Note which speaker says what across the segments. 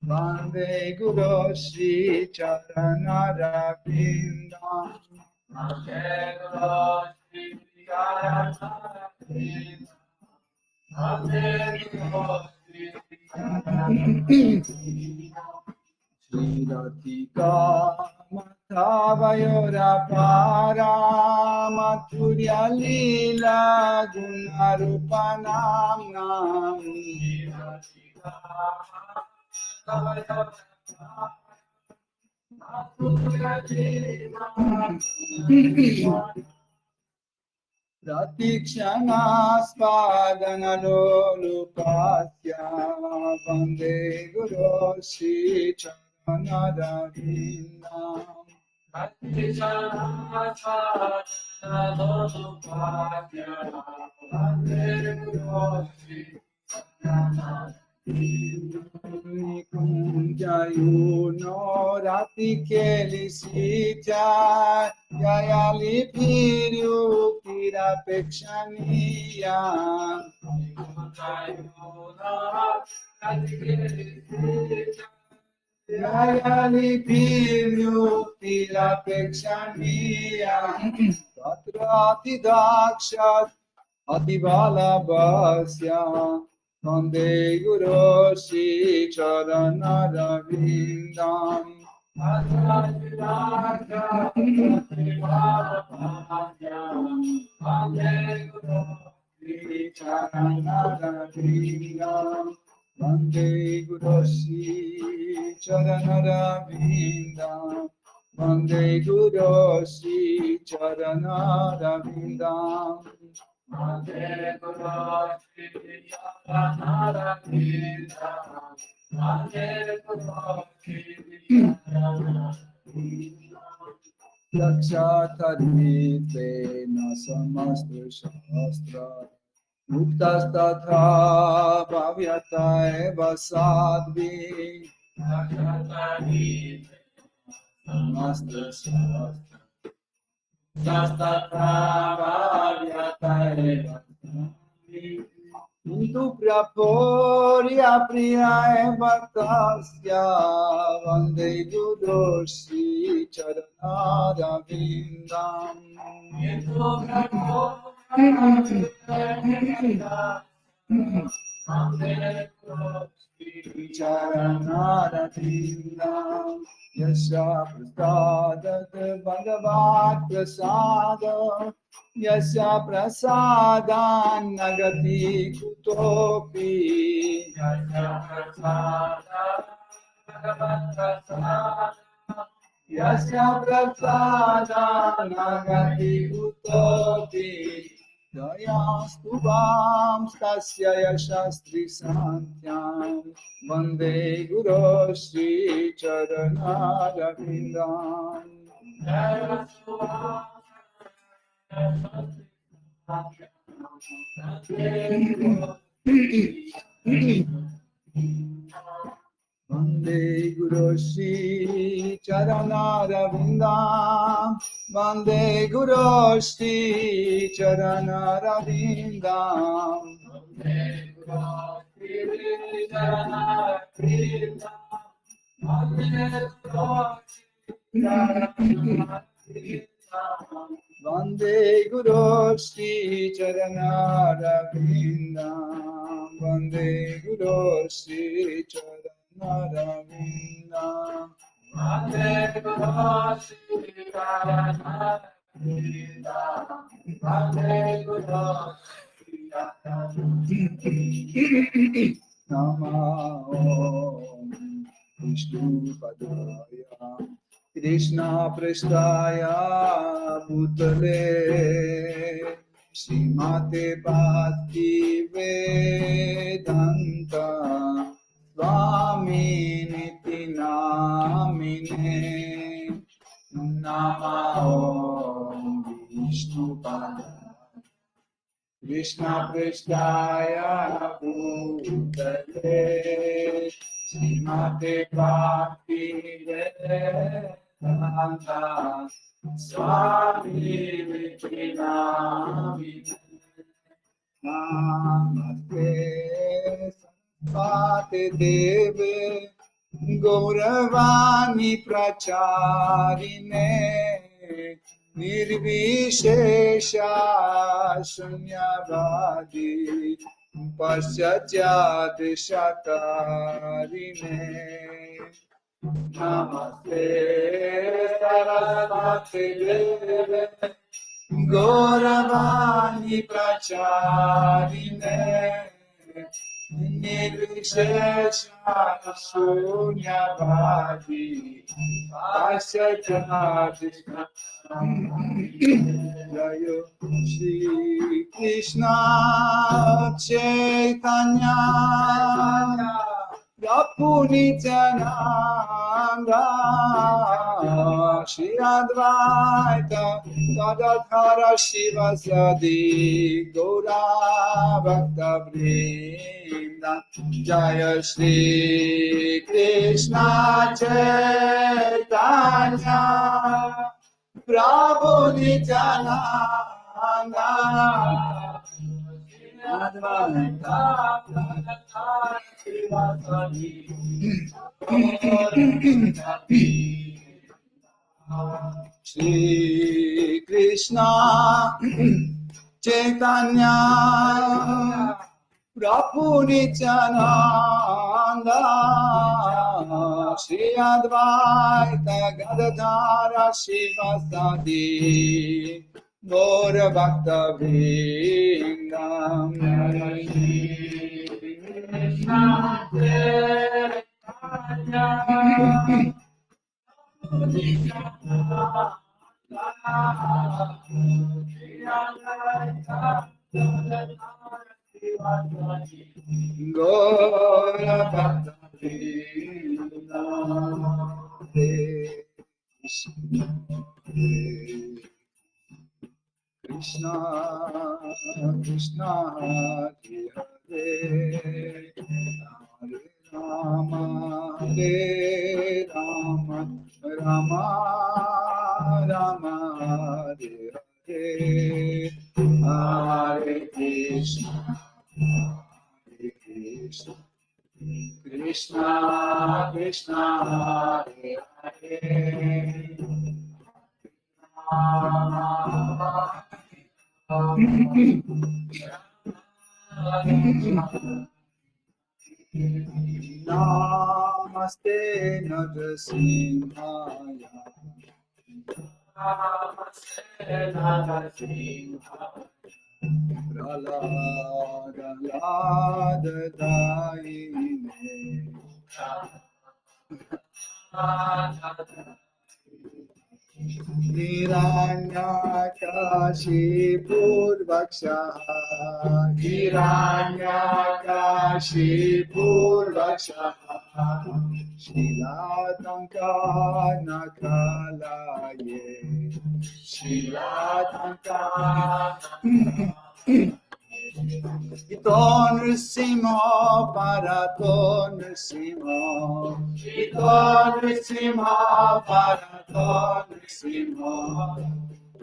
Speaker 1: Vande Guru Shri Charanara Vindam.
Speaker 2: Vande Guru Shri Charanara Vindam. Vande Guru Shri Charanara Vindam.
Speaker 1: Shri Radhika Mathavayora Para Mathurya Lila Gunarupanam Nam. Pratikshanaspadanololupasya Vande Guru Shri Charanarvindam. Kunjayu no rati kelisita Yayali piru kira pekshaniya. Yayali piru kira pekshaniya. Tatrati dakshat Ativala Basya Vande Guru Shri Charanara Vindam. Shri Charanara Vindam. Vande Guru Shri Charanara Vindam. Vande Guru Shri Charanara Vindam.
Speaker 2: Vande Guru Shri Charanara Vindam. Vande Guru Shri Charanara Vindam.
Speaker 1: Dakshatadvitena samastra shastra Muktastatha bhavyata eva sadvi Samastra shastra Muktastatha bhavyata eva sadvi Intu praporya priya eva tasya Vande Guru Shri Charanara Vindam. Charanara Vindam. Yasya prasadat bhagavat prasada Yasya prasadan nagati kutopi
Speaker 2: Yasya prasada bhagavat prasada
Speaker 1: Yasya prasadan nagati kutopi Dayastu vam stasya yashastri santyam Vande Guru Shri Charanara Vindam. Vande Guru Shri Charanara Vindam. Vande Guru Shri Charanara Vindam. Vande Guru Shri Charanara Vindam. Vande Guru Shri Charanara Vindam.
Speaker 2: Vande Guru Shri Charanara Vindam. Vande Guru Shri Charanara
Speaker 1: Namo Vishnu Padaya Krishna Prasthaya Bhutale Srimate Bhakti Vedanta Swami Niti Namine Namo Vishnu Padaya Krishna Prasthaya Bhutale Srimate Bhakti Vedanta Swami Vikinamine Namaste Saraswate Deve Gauravani Pracharine Nirvishesha Shunyavadi Paschatya Shakarine Namaste Sarasvati Deve Gauravani Pracharine Nirvishesha Shunyavadi Paschatya Jayo Shri Krishna Chaitanya Prabhu Nityananda Shri Advaita Gadadhara Shivasadi Gaura Bhakta Vrinda Jaya Shri Krishna Chaitanya Prabhu Nityananda Advaita Shri Krishna Chaitanya Prabhu Nityananda Shri Advaita Gadadhara Shivasadi Gaura Bhakta Vrindam Gaura Bhakta Vrindam Krishna Krishna Hare Hare Rama Hare Rama Rama Rama Hare Hare Hare Krishna Hare Krishna Krishna Krishna Hare Hare Namaste Narasimhaya Prahlada Daine Hiranyakashi Purvaksha Hiranyakashi Purvaksha Shilatanka Nakalaye Shilatanka Ito Nrsimha Parato Nrsimha Ito Nrsimha Parato Nrsimha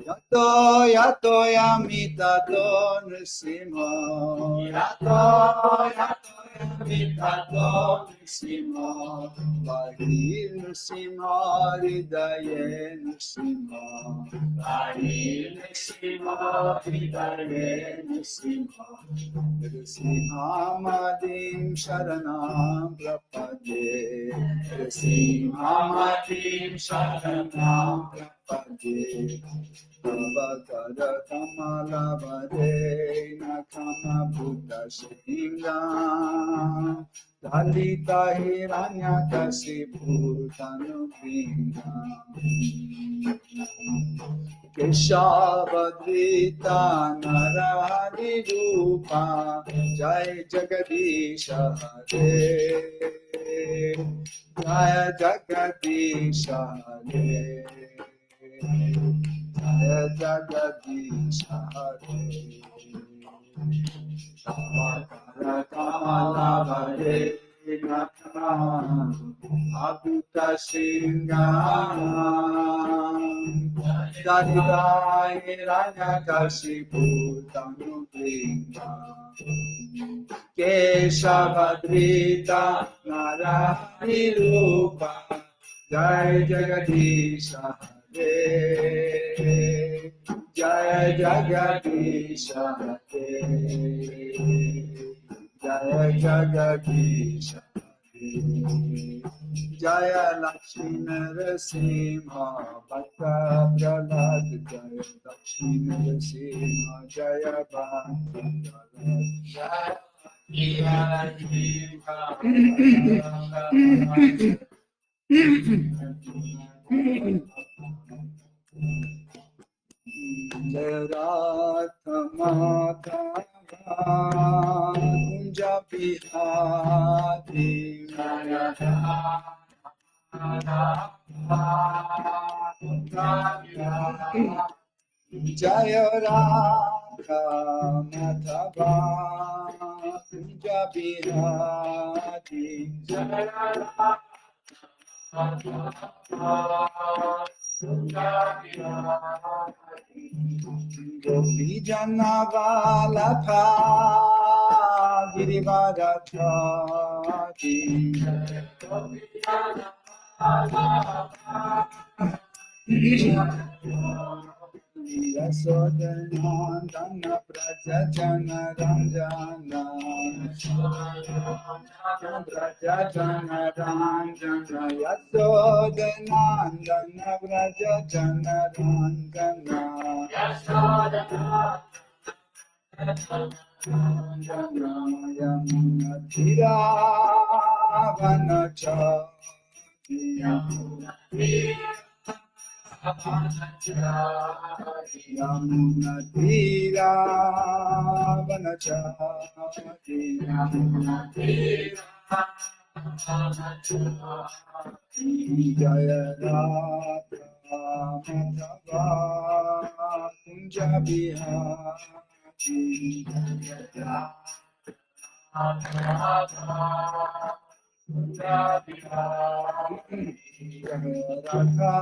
Speaker 1: Yato Yato Yamitato Nrsimha Yato Yato Yamitato Nrsimha Vahir Nrsimha Hridaye Nrsimha Vahir Nrsimha Hridaye Nrsimha Nrsimhamadim Sharanam Prapade Nrsimhamadim Sharanam Prapade Avakada Kamala Vade Nakama Buddha Shingam Dalita Hiranya Kasipur Tanu Vindam Keshavadrita Narahari Rupa Jai Jagadisha Hare Jai Jagadisha Hare Jai Jagadisha Hare Samakara Kamala Vade Abhuta Singam Adhitai Hiranyakashipu Tanupringa Keshavadrita Narahari Rupa Jai Jagadisha Hare Jai Jagadisha Hare Jai Jagadisha Hare Jaya Lakshmi Narasimha Bhakta Prahlad Jaya Lakshmi Narasimha Jaya Bhakta Prahlad Jaya Radha Madhava Kunja Bihari Jaya Jaya Radha Madhava Kunja Bihari Gopi Jana Vallabha Girivardhari Yasodhanandana Prajajana Ranjana Prajajana Ranjana Yasodhanandana Prajajana Ranjana Yamuna Tiravanacha Yamuna Tiravanacha Jaya Radha Madhava Kunja Bihari Jaya Radha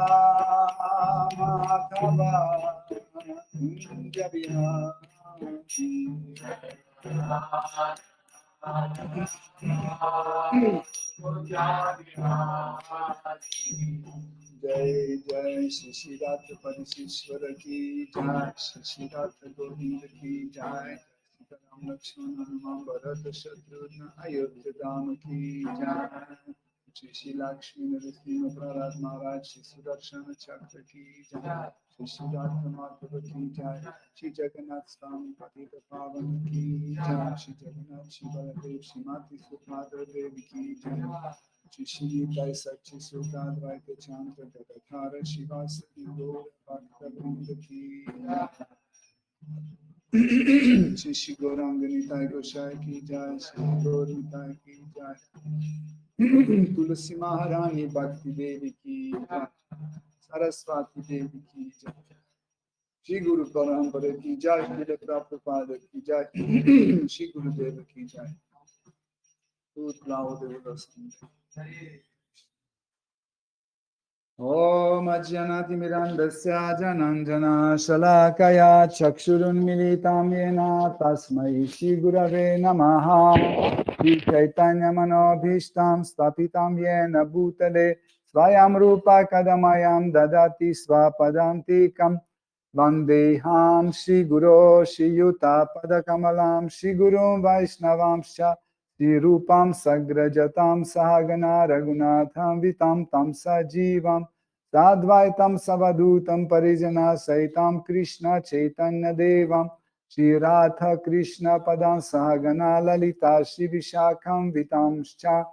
Speaker 1: Madhava Kunja Bihari Jai Jai Shri Shri Radha Parishishwara ki Jai Shri Shri Radha Govinda ki Jai Sita Ram Lakshmana Hanuman Bharata Shatrugna Ayodhya Dham ki Jai Shri Shri Lakshmi Narasimha Prahlad Maharaj Shri Sudarshana Chakra ki Jai Shri Shri Radha Madhava ki Jai Shri Jagannath Swami Patita Pavan ki Jai Shri Jagannath Shri Baladev Shri Mati Subhadra Devi ki Jai Shri Shri Jai Sachi Sutta Advaita Chanta Jagathara Shivasati Gaur Bhakta Vrinda ki Shri Shri Gauranga Nitai Gosai ki Jai Shri Gaur Nitai ki Jai Tulasi Maharani Bhakti Devi ki Jai Saraswati Devi ki Jai Shri Guru Parampara ki Jai Shri Prabhupada ki Jai Shri Guru Deva ki Jai Utlaud Om Ajjanati Mirandasya Jananjana Shalakaya Chakshurunmilitam Yena Tasmai Shri Gurave Namaha Shri Chaitanya Manobhishtam Stapitam Yena Bhutale Svayam Rupa Kadamayam Dadati Svapadantikam Vandeham Shri Guru Shri Yuta Padakamalam Shri Guru Vaishnavamscha Shri Rupam Sagrajatam Sahagana Raghunatham Vitam Tam Sajivam Sadvaitam Savadutam Parijana Saitam Krishna Chaitanya Devam Shri Radha Krishna Padam Sahagana Lalita Shri Vishakam Vitamscha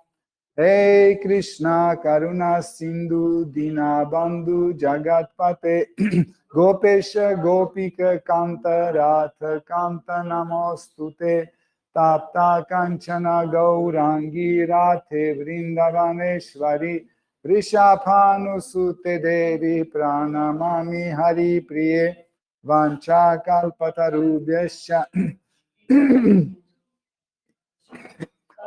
Speaker 1: Hey Krishna Karuna Sindhu Dina Bandhu Jagatpate Gopesha Gopika Kanta Radha Kanta Namostute Tapta Kanchana Gaurangi Radhe Vrindavaneshwari Vrishabhanusute Devi Pranamami Hari Priye Vancha Kalpatarubhyascha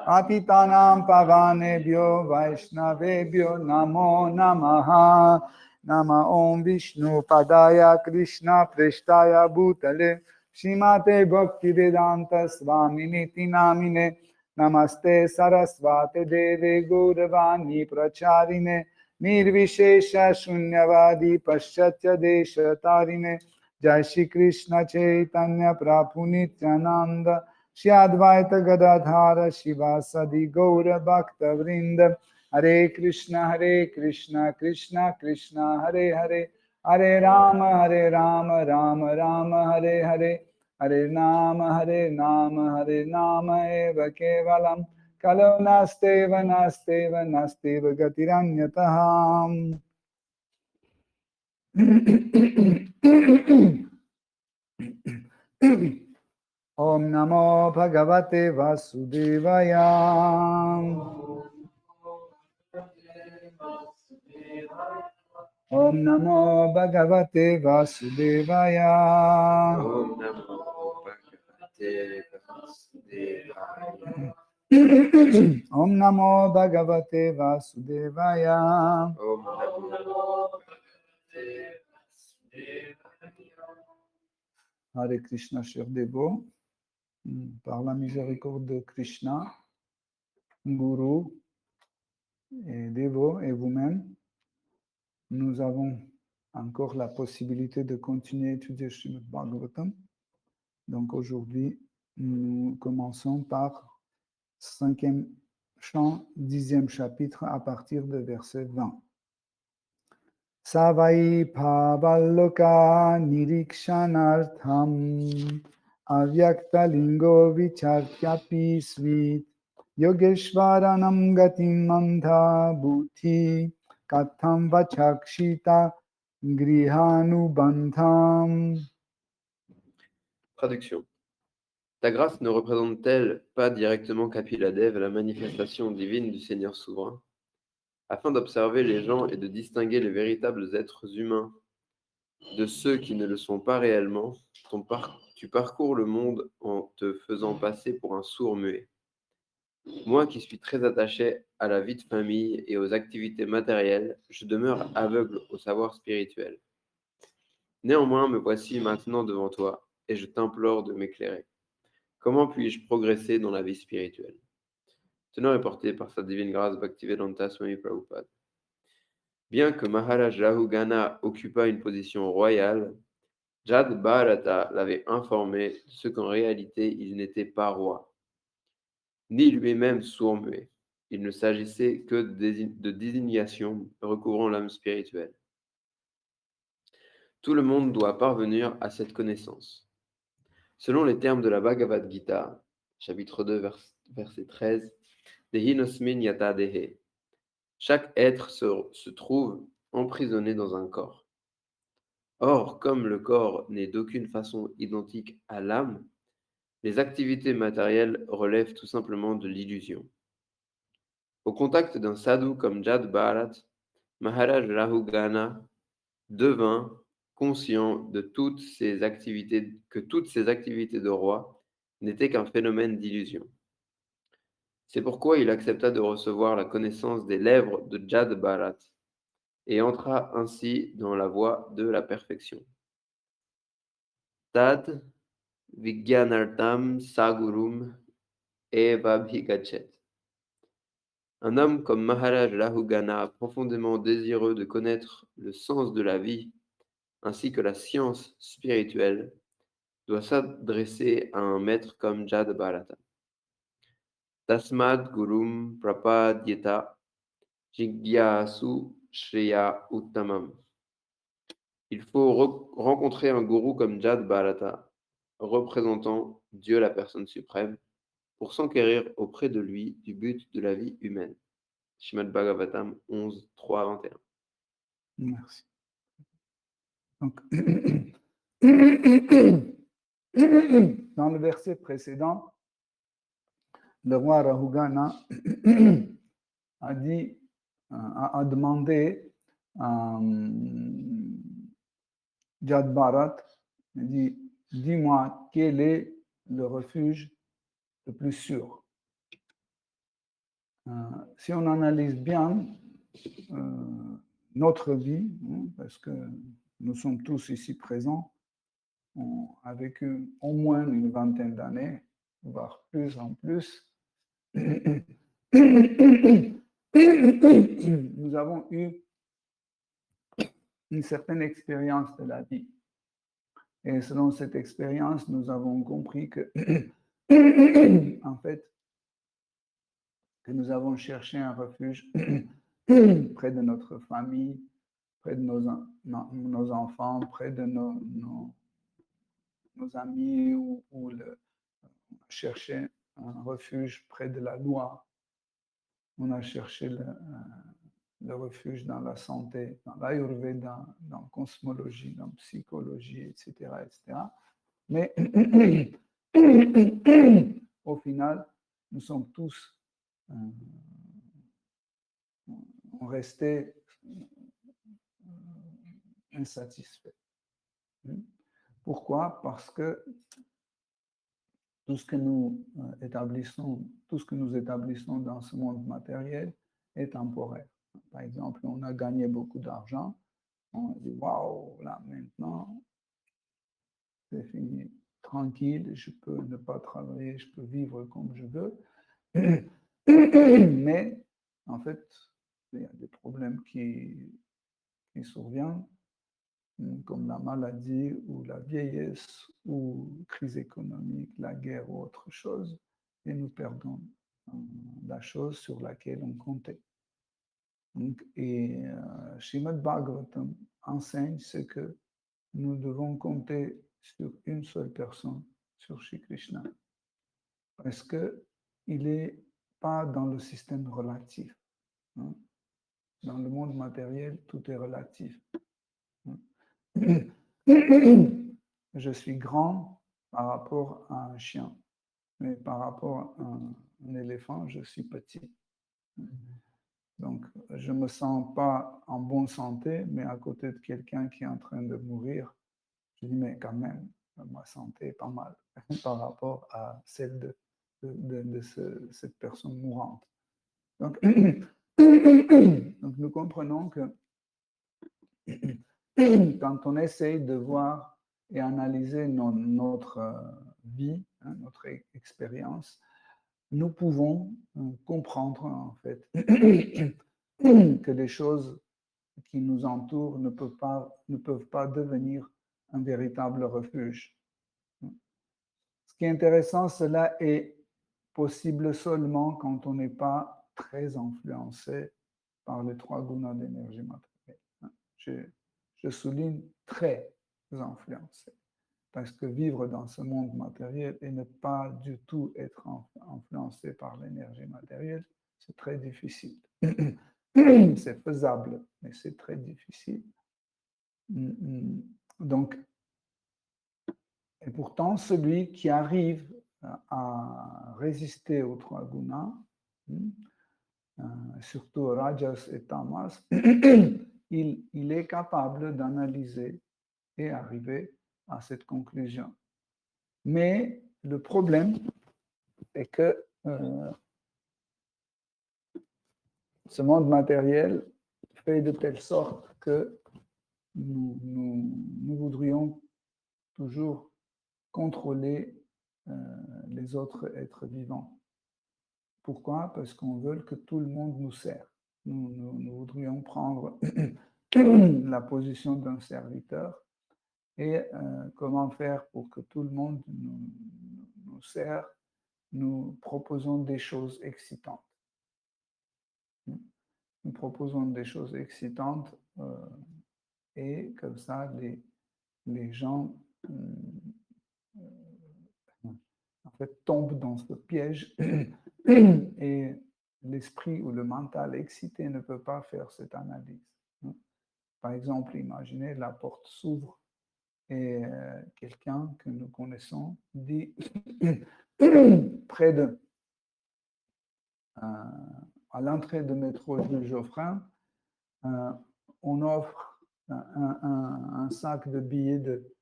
Speaker 1: Atitanam Pavanebhyo Vaishnavebhyo Namo Namaha Nama Om Vishnu Padaya Krishna Preshtaya Bhutale Shrimate Bhakti Vedanta Swami Niti Namine Namaste Saraswate Deve Gauravani Pracharine Nirvishesha Shunyavadi Paschatya Desha Tarine Jai Shri Krishna Chaitanya Prabhu Nityananda Shri Advaita Gadadhara Shivasadi Gaura Bhakta Vrinda Hare Krishna, Krishna Krishna, Hare Hare, Hare Rama, Rama Rama, Hare Hare, Hare Nama, Hare Nama, Eva Kevalam, Kalo Nasteva, Nasteva, Nasteva Gatiranyataham. Om Namo Bhagavate Vasudevaya. Om Namo Bhagavate Vasudevaya.
Speaker 3: Om Namo Bhagavate Vasudevaya.
Speaker 1: Om Namo Bhagavate Vasudevaya.
Speaker 3: Om Namo Bhagavate Vasudevaya.
Speaker 1: Hare Krishna, chers dévots, par la miséricorde de Krishna, Guru et dévots et vous-même, nous avons encore la possibilité de continuer à étudier Srimad Bhagavatam. Donc aujourd'hui, nous commençons par 5e chant, 10e chapitre à partir de verset 20. Savai Pavaloka Nirikshanartham Avyakta Lingo Vichartyapi Svit Yogeshwaranam Gatim Mantha Bhuti Katham Vachakshita Grihanubandham.
Speaker 3: Traduction. Ta grâce ne représente-t-elle pas directement Kapiladev, la manifestation divine du Seigneur souverain, afin d'observer les gens et de distinguer les véritables êtres humains de ceux qui ne le sont pas réellement, tu parcours le monde en te faisant passer pour un sourd-muet. Moi qui suis très attaché à la vie de famille et aux activités matérielles, je demeure aveugle au savoir spirituel. Néanmoins, me voici maintenant devant toi, et je t'implore de m'éclairer. Comment puis-je progresser dans la vie spirituelle? Tenant est porté par sa divine grâce Bhaktivedanta Swami Prabhupada. Bien que Maharaj Rahugana occupât une position royale, Jad Bharata l'avait informé de ce qu'en réalité il n'était pas roi, ni lui-même sourd-muet. Il ne s'agissait que de désignation recouvrant l'âme spirituelle. Tout le monde doit parvenir à cette connaissance. Selon les termes de la Bhagavad Gita, chapitre 2, verset 13, Dehinosmin yata dehe. Chaque être se trouve emprisonné dans un corps. Or, comme le corps n'est d'aucune façon identique à l'âme, les activités matérielles relèvent tout simplement de l'illusion. Au contact d'un sadhu comme Jad Bharat, Maharaj Rahugana devint conscient de que toutes ces activités de roi n'étaient qu'un phénomène d'illusion. C'est pourquoi il accepta de recevoir la connaissance des lèvres de Jad Bharat et entra ainsi dans la voie de la perfection. Tad Vigyanartam Sagurum Evabhigachet. Un homme comme Maharaj Rahugana, profondément désireux de connaître le sens de la vie ainsi que la science spirituelle, doit s'adresser à un maître comme Jad Bharata. Tasmad Gurum Prapadyeta Jigyasu Shreya Uttamam. Il faut rencontrer un gourou comme Jad Bharata, représentant Dieu la personne suprême, pour s'enquérir auprès de lui du but de la vie humaine. Shrimad Bhagavatam 11, 3 à 21.
Speaker 1: Merci. Donc, dans le verset précédent, le roi Rahugana a demandé à Jad Bharat, il dit, dis-moi quel est le refuge le plus sûr. Si on analyse bien notre vie, parce que nous sommes tous ici présents, a vécu au moins une vingtaine d'années, voire plus en plus. Nous avons eu une certaine expérience de la vie. Et selon cette expérience, nous avons compris que, en fait, que nous avons cherché un refuge près de notre famille, près de nos enfants, près de nos amis, ou chercher un refuge près de la loi. On a cherché le refuge dans la santé, dans l'ayurveda, dans la cosmologie, dans la psychologie, etc., etc. Mais au final, nous sommes tous restés insatisfaits. Pourquoi? Parce que tout ce que nous établissons dans ce monde matériel est temporaire. Par exemple, on a gagné beaucoup d'argent, on dit waouh, là maintenant, c'est fini, tranquille, je peux ne pas travailler, je peux vivre comme je veux. Mais en fait, il y a des problèmes qui surviennent, comme la maladie ou la vieillesse ou crise économique, la guerre ou autre chose, et nous perdons la chose sur laquelle on comptait. Donc, et Srimad Bhagavatam enseigne ce que nous devons compter sur une seule personne, sur Shri Krishna, parce qu'il n'est pas dans le système relatif. Dans le monde matériel, tout est relatif. Je suis grand par rapport à un chien, mais par rapport à un éléphant, je suis petit. Donc, je ne me sens pas en bonne santé, mais à côté de quelqu'un qui est en train de mourir, je dis, mais quand même, ma santé est pas mal par rapport à celle de cette personne mourante. Donc, donc nous comprenons que quand on essaye de voir et analyser notre vie, notre expérience, nous pouvons comprendre en fait que les choses qui nous entourent ne peuvent pas devenir un véritable refuge. Ce qui est intéressant, cela est possible seulement quand on n'est pas très influencé par les trois gunas d'énergie matérielle. Je souligne très influencé, parce que vivre dans ce monde matériel et ne pas du tout être influencé par l'énergie matérielle, c'est très difficile. C'est faisable, mais c'est très difficile. Donc, et pourtant, celui qui arrive à résister aux trois gunas, surtout Rajas et Tamas, il est capable d'analyser et arriver à cette conclusion. Mais le problème est que ce monde matériel fait de telle sorte que nous voudrions toujours contrôler les autres êtres vivants. Pourquoi? Parce qu'on veut que tout le monde nous sert. Nous voudrions prendre la position d'un serviteur. Et comment faire pour que tout le monde nous sert? Nous proposons des choses excitantes. Nous proposons des choses excitantes et comme ça, les gens en fait, tombent dans ce piège et l'esprit ou le mental excité ne peut pas faire cette analyse. Par exemple, imaginez la porte s'ouvre et quelqu'un que nous connaissons dit près de à l'entrée de métro de Geoffrin, on offre un sac de billets de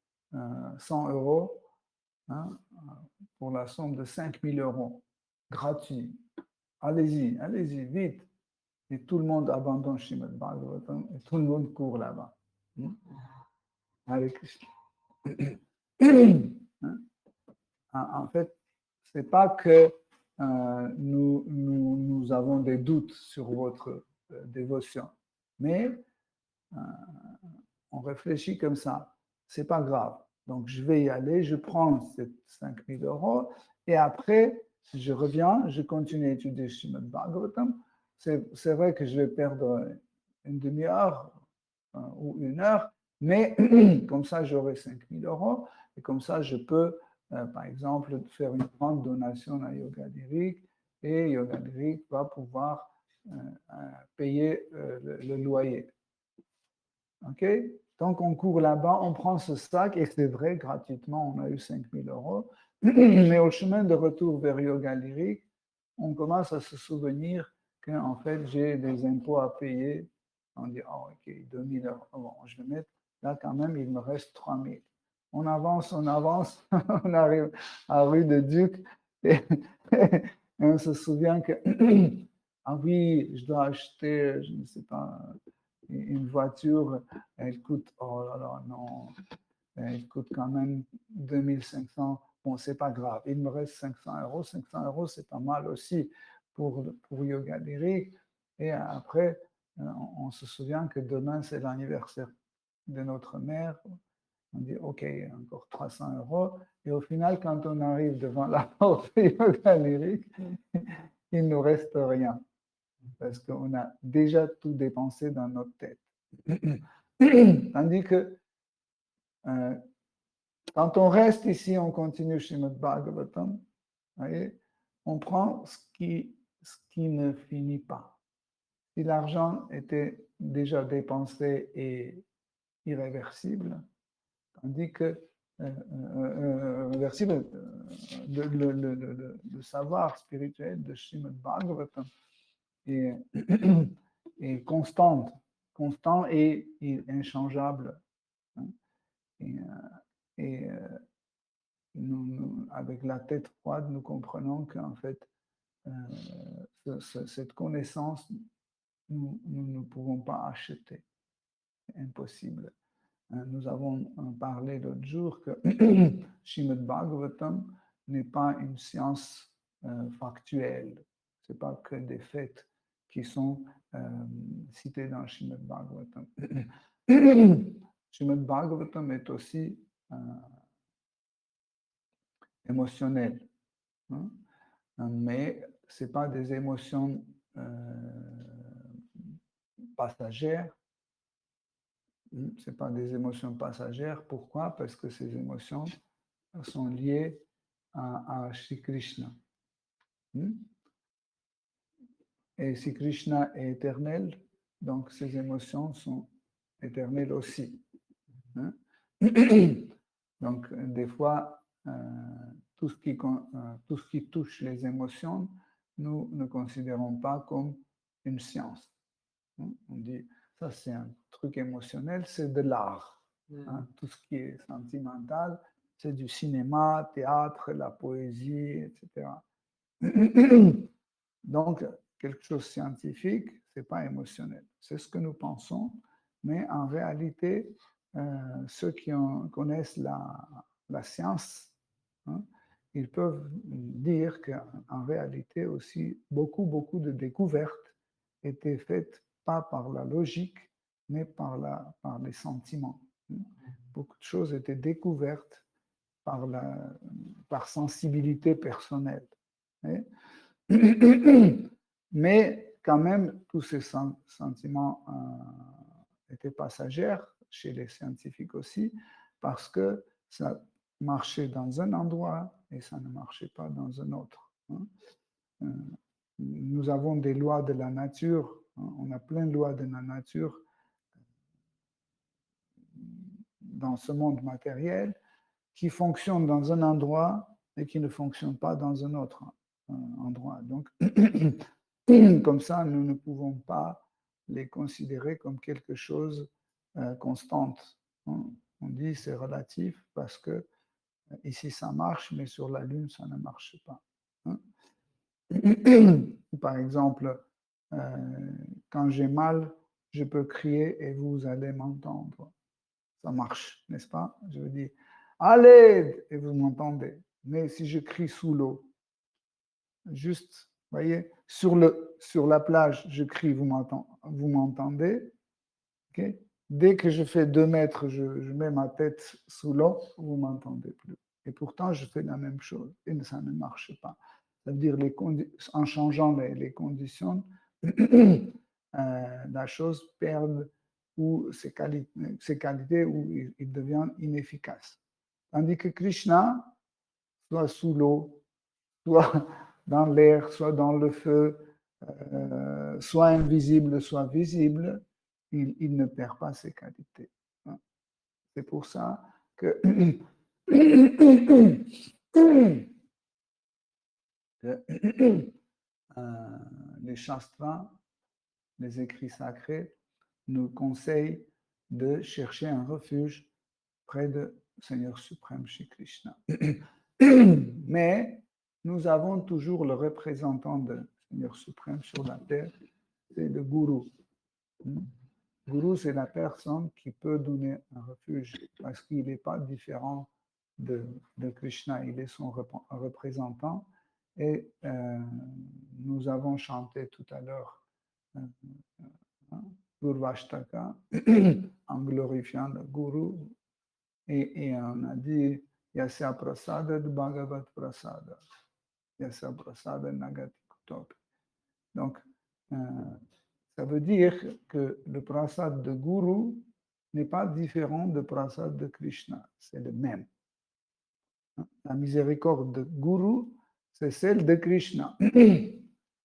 Speaker 1: 100 euros pour la somme de 5 000 euros, gratuit. Allez-y, vite. et tout le monde abandonne Srimad Bhagavatam et tout le monde court là-bas. Hare Krishna. En fait, ce n'est pas que nous avons des doutes sur votre dévotion, mais on réfléchit comme ça. Ce n'est pas grave. Donc, je vais y aller, je prends ces 5 000 € et après, je reviens, je continue à étudier Srimad Bhagavatam. C'est vrai que je vais perdre une demi-heure ou 1 heure, mais comme ça, j'aurai 5 000 € et comme ça, je peux, par exemple, faire une grande donation à Yoga Lyric et Yoga Lyric va pouvoir payer le loyer. OK? Donc, on court là-bas, on prend ce sac, et c'est vrai, gratuitement, on a eu 5 000 €. Mais au chemin de retour vers Yoga Lyric, on commence à se souvenir qu'en fait, j'ai des impôts à payer. On dit, oh, OK, 2 000 €. Bon, je vais mettre, là, quand même, il me reste 3 000. On avance, on arrive à rue de Duc, et on se souvient que, ah oui, je dois acheter, je ne sais pas, une voiture, elle coûte, oh là là, non, elle coûte quand même 2 500. Bon, c'est pas grave, il me reste 500 €. 500 €, c'est pas mal aussi pour Yoga Lyric. Et après, on se souvient que demain, c'est l'anniversaire de notre mère. On dit, OK, encore 300 €. Et au final, quand on arrive devant la porte de Yoga Lyric, il ne nous reste rien. Parce qu'on a déjà tout dépensé dans notre tête. Tandis que quand on reste ici, on continue Srimad Bhagavatam, voyez, on prend ce qui ne finit pas. Si l'argent était déjà dépensé et irréversible, tandis que réversible, le savoir spirituel de Srimad Bhagavatam est constant et inchangeable. Hein. Et nous, avec la tête froide, nous comprenons qu'en fait, cette connaissance, nous ne pouvons pas acheter. C'est impossible. Nous avons parlé l'autre jour que Srimad Bhagavatam n'est pas une science factuelle. Ce n'est pas que des faits qui sont cités dans Srimad Bhagavatam. Srimad Bhagavatam est aussi émotionnel, hein? Mais ce n'est pas des émotions passagères. Ce n'est pas des émotions passagères. Pourquoi? Parce que ces émotions sont liées à Shri Krishna. Et si Krishna est éternel, donc ces émotions sont éternelles aussi. Donc, des fois, tout ce qui touche les émotions, nous ne considérons pas comme une science. On dit, ça c'est un truc émotionnel, c'est de l'art. Tout ce qui est sentimental, c'est du cinéma, théâtre, la poésie, etc. Donc, quelque chose de scientifique, ce n'est pas émotionnel. C'est ce que nous pensons, mais en réalité, ceux qui connaissent la science, ils peuvent dire qu'en réalité aussi, beaucoup de découvertes étaient faites pas par la logique, mais par les sentiments. Beaucoup de choses étaient découvertes par sensibilité personnelle. Mais quand même, tous ces sentiments étaient passagers chez les scientifiques aussi, parce que ça marchait dans un endroit et ça ne marchait pas dans un autre. Nous avons des lois de la nature, on a plein de lois de la nature dans ce monde matériel qui fonctionnent dans un endroit et qui ne fonctionnent pas dans un autre endroit. Donc, comme ça, nous ne pouvons pas les considérer comme quelque chose constante. On dit c'est relatif parce que ici ça marche, mais sur la Lune ça ne marche pas. Par exemple, quand j'ai mal, je peux crier et vous allez m'entendre. Ça marche, n'est-ce pas? Je veux dire, à l'aide, et vous m'entendez. Mais si je crie sous l'eau, juste, vous voyez, sur la plage, je crie, vous m'entendez. Okay? Dès que je fais 2 mètres, je mets ma tête sous l'eau, vous ne m'entendez plus. Et pourtant, je fais la même chose et ça ne marche pas. Ça veut dire en changeant les conditions, la chose perd ou ses qualités ou il devient inefficace. Tandis que Krishna, soit sous l'eau, soit dans l'air, soit dans le feu, soit invisible, soit visible, il ne perd pas ses qualités. C'est pour ça que les shastras, les écrits sacrés, nous conseillent de chercher un refuge près du Seigneur suprême chez Krishna. Mais nous avons toujours le représentant du Seigneur suprême sur la terre, c'est le gourou. Guru, c'est la personne qui peut donner un refuge parce qu'il n'est pas différent de Krishna, il est son représentant. Et nous avons chanté tout à l'heure Gurvashtaka en glorifiant le Guru. Et on a dit Yasya Prasada Bhagavat Prasada. Yasya Prasada Nagati Kutopi. Donc, ça veut dire que le prasad de Guru n'est pas différent du prasad de Krishna, c'est le même. La miséricorde de Guru, c'est celle de Krishna.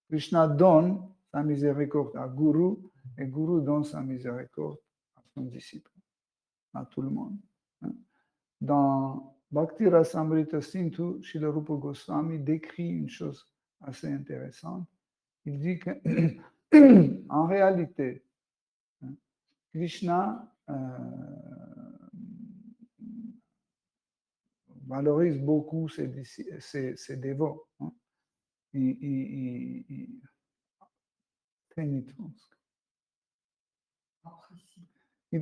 Speaker 1: Krishna donne sa miséricorde à Guru et Guru donne sa miséricorde à son disciple, à tout le monde. Dans Bhakti Rasamrita Sindhu, Srila Rupa Goswami décrit une chose assez intéressante. Il dit que en réalité, Krishna valorise beaucoup ses dévots. Il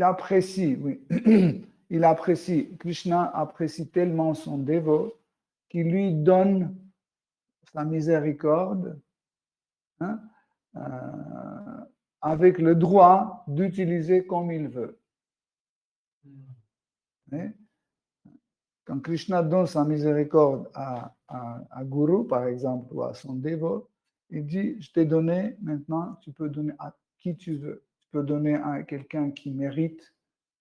Speaker 1: apprécie, oui. Il apprécie, Krishna apprécie tellement son dévot qu'il lui donne sa miséricorde avec le droit d'utiliser comme il veut. Quand Krishna donne sa miséricorde à Guru, par exemple, ou à son dévot, il dit, je t'ai donné, maintenant tu peux donner à qui tu veux. Tu peux donner à quelqu'un qui mérite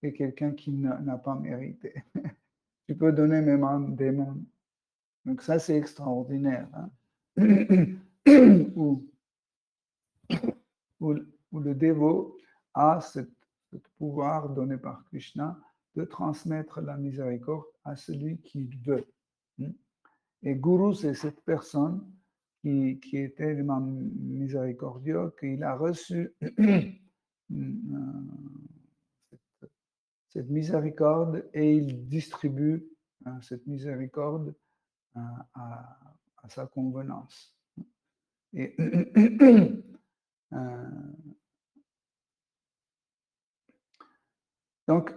Speaker 1: et quelqu'un qui n'a pas mérité. Tu peux donner même à un démon. Donc ça, c'est extraordinaire. Où le dévot a ce pouvoir donné par Krishna de transmettre la miséricorde à celui qui veut. Et Guru, c'est cette personne qui est tellement miséricordieux qu'il a reçu cette miséricorde et il distribue cette miséricorde à sa convenance. Et donc,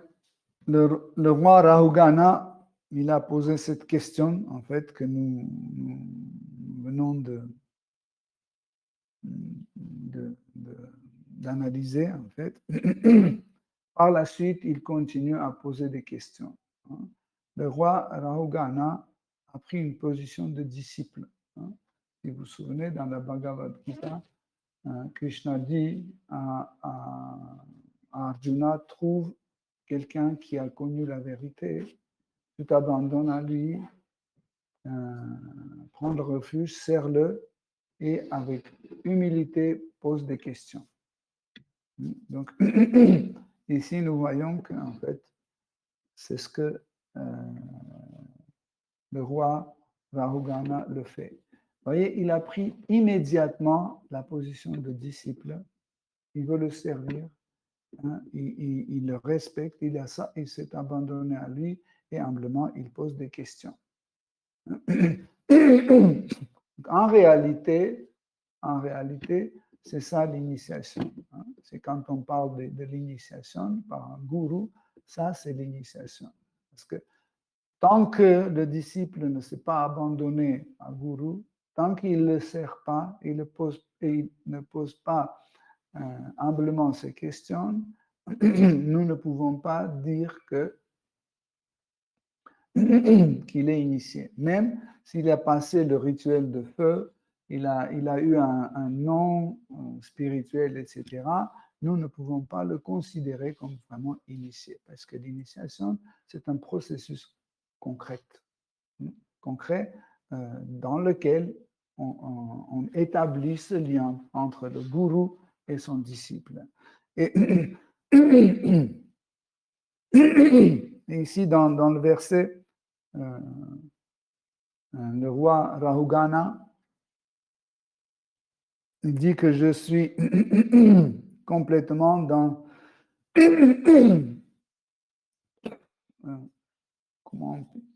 Speaker 1: le roi Rahugana, il a posé cette question, en fait, que nous venons d'analyser, en fait. Par la suite, il continue à poser des questions. Le roi Rahugana a pris une position de disciple. Si vous vous souvenez, dans la Bhagavad Gita, Krishna dit à Arjuna, trouve quelqu'un qui a connu la vérité, tu t'abandonnes à lui, prends le refuge, serre-le et avec humilité pose des questions. Donc, ici, nous voyons qu'en fait, c'est ce que le roi Rahugana le fait. Vous voyez, il a pris immédiatement la position de disciple. Il veut le servir. Il le respecte. Il a ça. Il s'est abandonné à lui et humblement, il pose des questions. En réalité, C'est ça l'initiation. Hein. C'est quand on parle de l'initiation par un gourou, ça c'est l'initiation. Parce que tant que le disciple ne s'est pas abandonné à gourou, tant qu'il ne le sert pas, il ne pose pas humblement ces questions, nous ne pouvons pas dire qu'il est initié. Même s'il a passé le rituel de feu, il a eu un nom spirituel, etc., nous ne pouvons pas le considérer comme vraiment initié, parce que l'initiation, c'est un processus concret, dans lequel on établit ce lien entre le gourou et son disciple. Et ici, dans le verset, le roi Rahugana dit que je suis complètement dans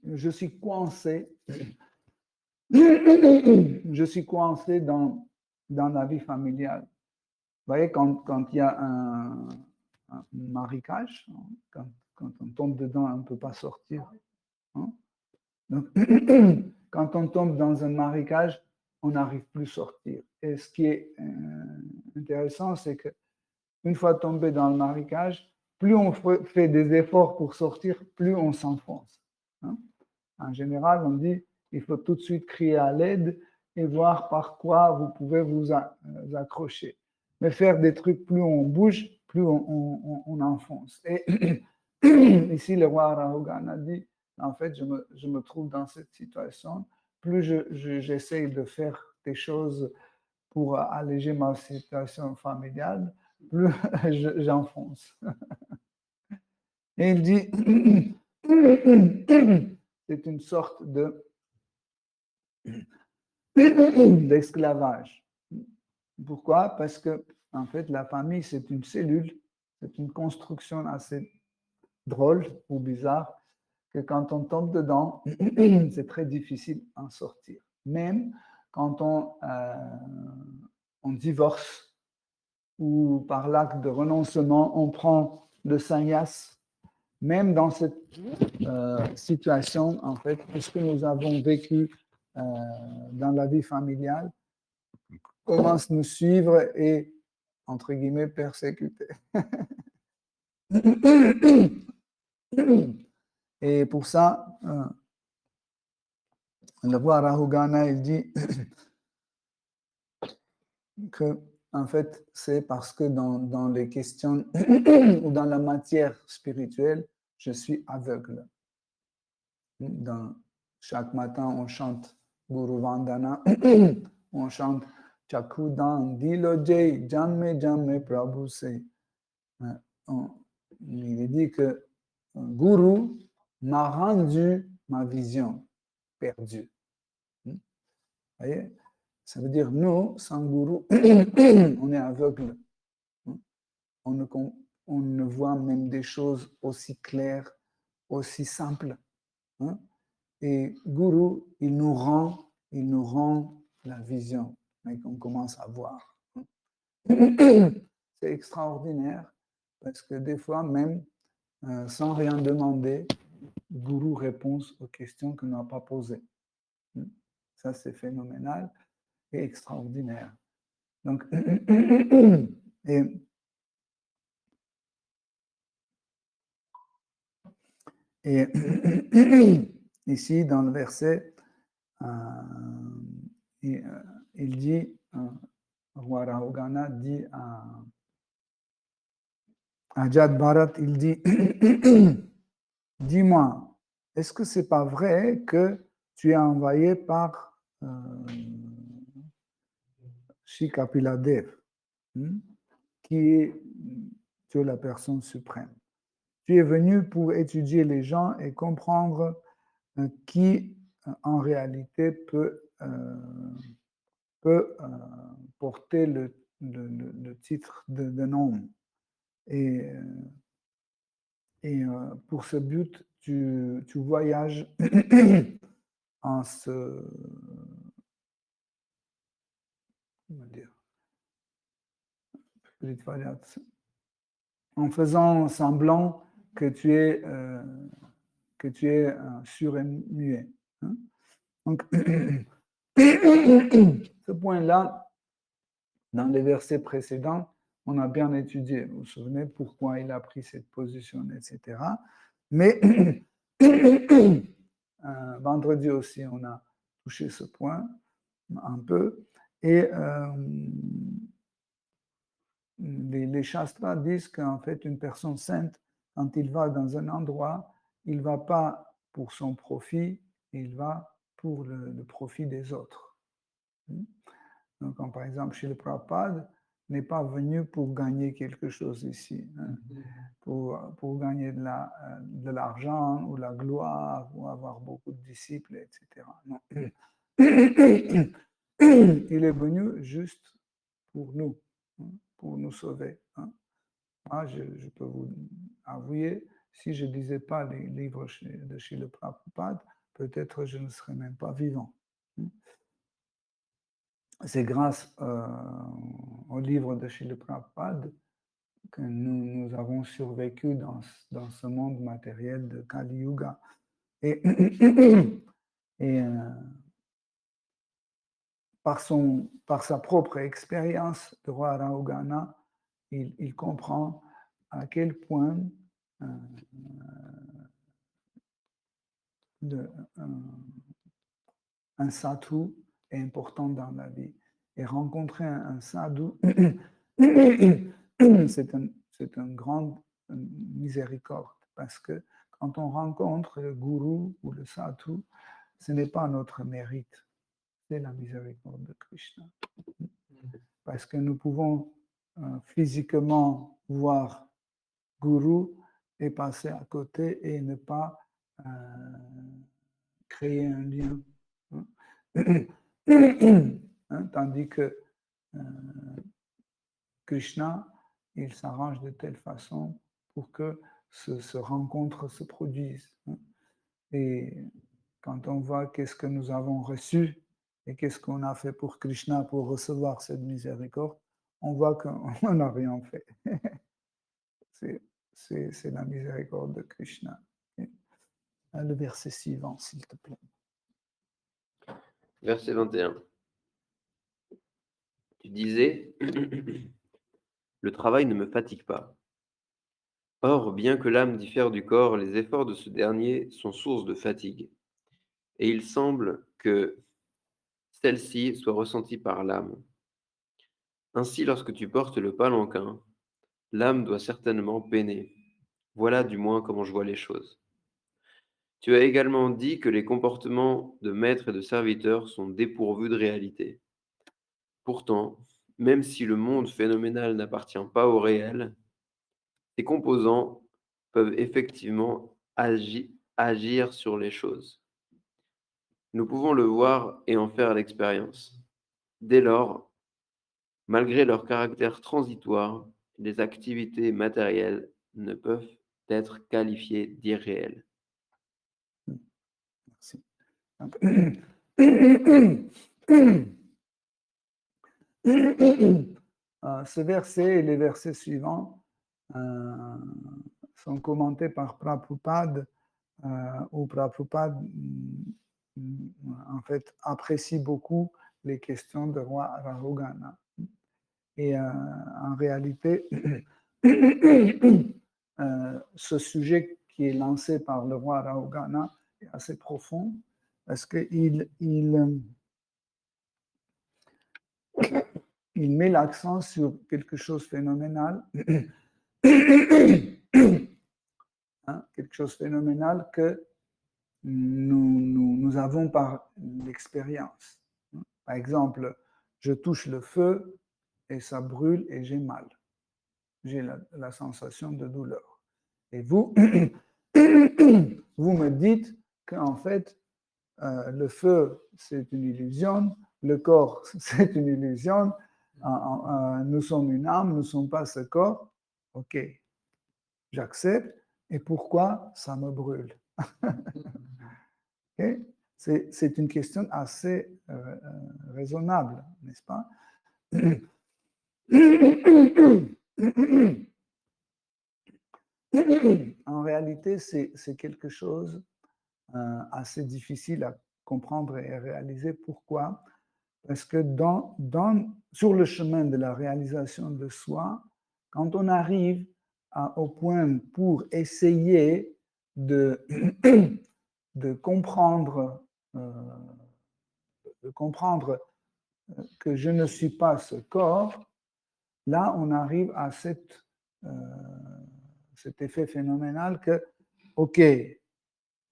Speaker 1: je suis coincé je suis coincé dans la vie familiale. Vous voyez, quand il y a un marécage, quand on tombe dedans, on ne peut pas sortir. Hein? Donc, quand on tombe dans un marécage, on n'arrive plus à sortir. Et ce qui est intéressant, c'est qu'une fois tombé dans le marécage, plus on fait des efforts pour sortir, plus on s'enfonce. Hein? En général, on dit il faut tout de suite crier à l'aide et voir par quoi vous pouvez vous accrocher. Mais faire des trucs, plus on bouge, plus on enfonce. Et ici, le roi Rahugana dit, en fait, je me trouve dans cette situation. Plus j'essaye de faire des choses pour alléger ma situation familiale, plus j'enfonce. Et il dit, c'est une sorte d'esclavage. Pourquoi? Parce que, en fait, la famille, c'est une cellule, c'est une construction assez drôle ou bizarre, que quand on tombe dedans, c'est très difficile d'en sortir. Même quand on divorce ou par l'acte de renoncement, on prend le sannyas, même dans cette situation, en fait, ce que nous avons vécu dans la vie familiale, commence à nous suivre et, entre guillemets, persécuter. Et pour ça, le roi Rahugana, il dit que, en fait, c'est parce que dans les questions ou dans la matière spirituelle, je suis aveugle. Chaque matin, on chante Guru Vandana, on chante Chakudan, Diloje, Jamme Jamme Prabhu Se. Il dit que Guru m'a rendu ma vision perdue. Vous voyez? Ça veut dire, nous, sans Guru, on est aveugle. On ne voit même des choses aussi claires, aussi simples. Et Guru, il nous rend la vision, et qu'on commence à voir. C'est extraordinaire, parce que des fois, même sans rien demander, Guru répond aux questions qu'on n'a pas posées. Ça, c'est phénoménal et extraordinaire. Donc, et ici, dans le verset, il dit, roi Rahugana dit à Jad Bharat, il dit, dis-moi, est-ce que c'est pas vrai que tu es envoyé par Shri Kapila Dev, qui est Dieu la personne suprême. Tu es venu pour étudier les gens et comprendre qui en réalité peut porter le titre d'un homme. Et pour ce but, tu voyages en ce... Comment dire? en faisant semblant que tu es sûr et muet. Hein. Donc, ce point-là, dans les versets précédents, on a bien étudié. Vous vous souvenez pourquoi il a pris cette position, etc. Mais vendredi aussi, on a touché ce point un peu. Et les Shastras disent qu'en fait, une personne sainte, quand il va dans un endroit, il ne va pas pour son profit, il va pour le profit des autres. Donc, comme par exemple, chez le Prabhupada, n'est pas venu pour gagner quelque chose ici, hein, pour gagner de l'argent ou la gloire ou avoir beaucoup de disciples, etc. Non. Il est venu juste pour nous, hein, pour nous sauver. Hein. Moi, je peux vous avouer, si je ne lisais pas les livres de chez le Prabhupada, peut-être je ne serais même pas vivant. C'est grâce au livre de chez le Prabhupada que nous avons survécu dans ce monde matériel de Kali Yuga. Et, par sa propre expérience, le roi Rahugana, il comprend à quel point un sadhu est important dans la vie. Et rencontrer un sadhu, c'est une grande miséricorde, parce que quand on rencontre le gourou ou le sadhu, ce n'est pas notre mérite, c'est la miséricorde de Krishna. Parce que nous pouvons physiquement voir gourou et passer à côté et ne pas créer un lien. Hein, tandis que Krishna, il s'arrange de telle façon pour que ce rencontre se produise. Hein. Et quand on voit qu'est-ce que nous avons reçu et qu'est-ce qu'on a fait pour Krishna pour recevoir cette miséricorde, on voit qu'on n'a rien fait. C'est la miséricorde de Krishna. Okay. Le verset suivant, s'il te plaît.
Speaker 3: Verset 21. Tu disais, le travail ne me fatigue pas. Or, bien que l'âme diffère du corps, les efforts de ce dernier sont source de fatigue. Et il semble que celle-ci soit ressentie par l'âme. Ainsi, lorsque tu portes le palanquin, l'âme doit certainement peiner. Voilà du moins comment je vois les choses. Tu as également dit que les comportements de maître et de serviteur sont dépourvus de réalité. Pourtant, même si le monde phénoménal n'appartient pas au réel, ces composants peuvent effectivement agir sur les choses. Nous pouvons le voir et en faire l'expérience. Dès lors, malgré leur caractère transitoire, les activités matérielles ne peuvent être qualifiées d'irréelles.
Speaker 1: Merci. Ce verset et les versets suivants sont commentés par Prabhupada, où Prabhupada en fait apprécie beaucoup les questions de roi Rahugana. Et en réalité, ce sujet qui est lancé par le roi Rahugana est assez profond parce qu'il met l'accent sur quelque chose de phénoménal, hein, quelque chose de phénoménal que nous avons par l'expérience. Par exemple, je touche le feu et ça brûle et j'ai mal. J'ai la sensation de douleur. Et vous, vous me dites qu'en fait, le feu, c'est une illusion, le corps, c'est une illusion, nous sommes une âme, nous ne sommes pas ce corps. Ok, j'accepte. Et pourquoi ça me brûle? Okay? C'est une question assez raisonnable, n'est-ce pas? En réalité, c'est quelque chose assez difficile à comprendre et à réaliser. Pourquoi? Parce que sur le chemin de la réalisation de soi, quand on arrive au point pour essayer de, de comprendre, euh, de comprendre que je ne suis pas ce corps, là, on arrive à cet effet phénoménal que, OK,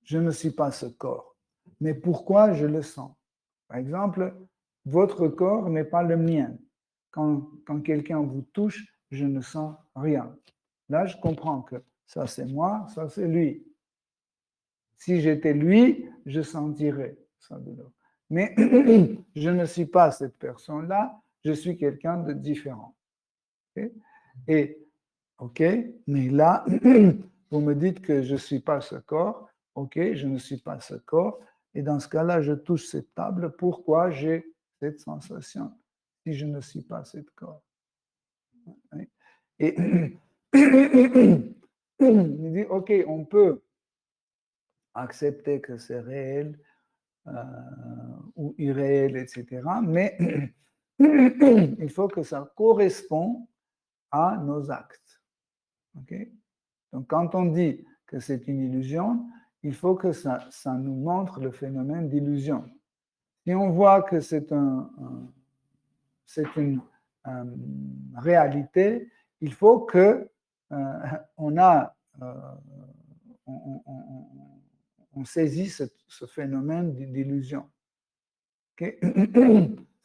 Speaker 1: je ne suis pas ce corps, mais pourquoi je le sens? Par exemple, votre corps n'est pas le mien. Quand quelqu'un vous touche, je ne sens rien. Là, je comprends que ça, c'est moi, ça, c'est lui. Si j'étais lui, je sentirais ça de l'autre. Mais je ne suis pas cette personne-là, je suis quelqu'un de différent. Okay? Et, OK, mais là, vous me dites que je ne suis pas ce corps, OK, je ne suis pas ce corps, et dans ce cas-là, je touche cette table, pourquoi j'ai cette sensation si je ne suis pas ce corps? Et il dit, OK, on peut accepter que c'est réel ou irréel, etc., mais il faut que ça corresponde à nos actes. Okay? Donc, quand on dit que c'est une illusion, il faut que ça nous montre le phénomène d'illusion. Si on voit que c'est une réalité, il faut que on saisit ce phénomène d'illusion. Okay?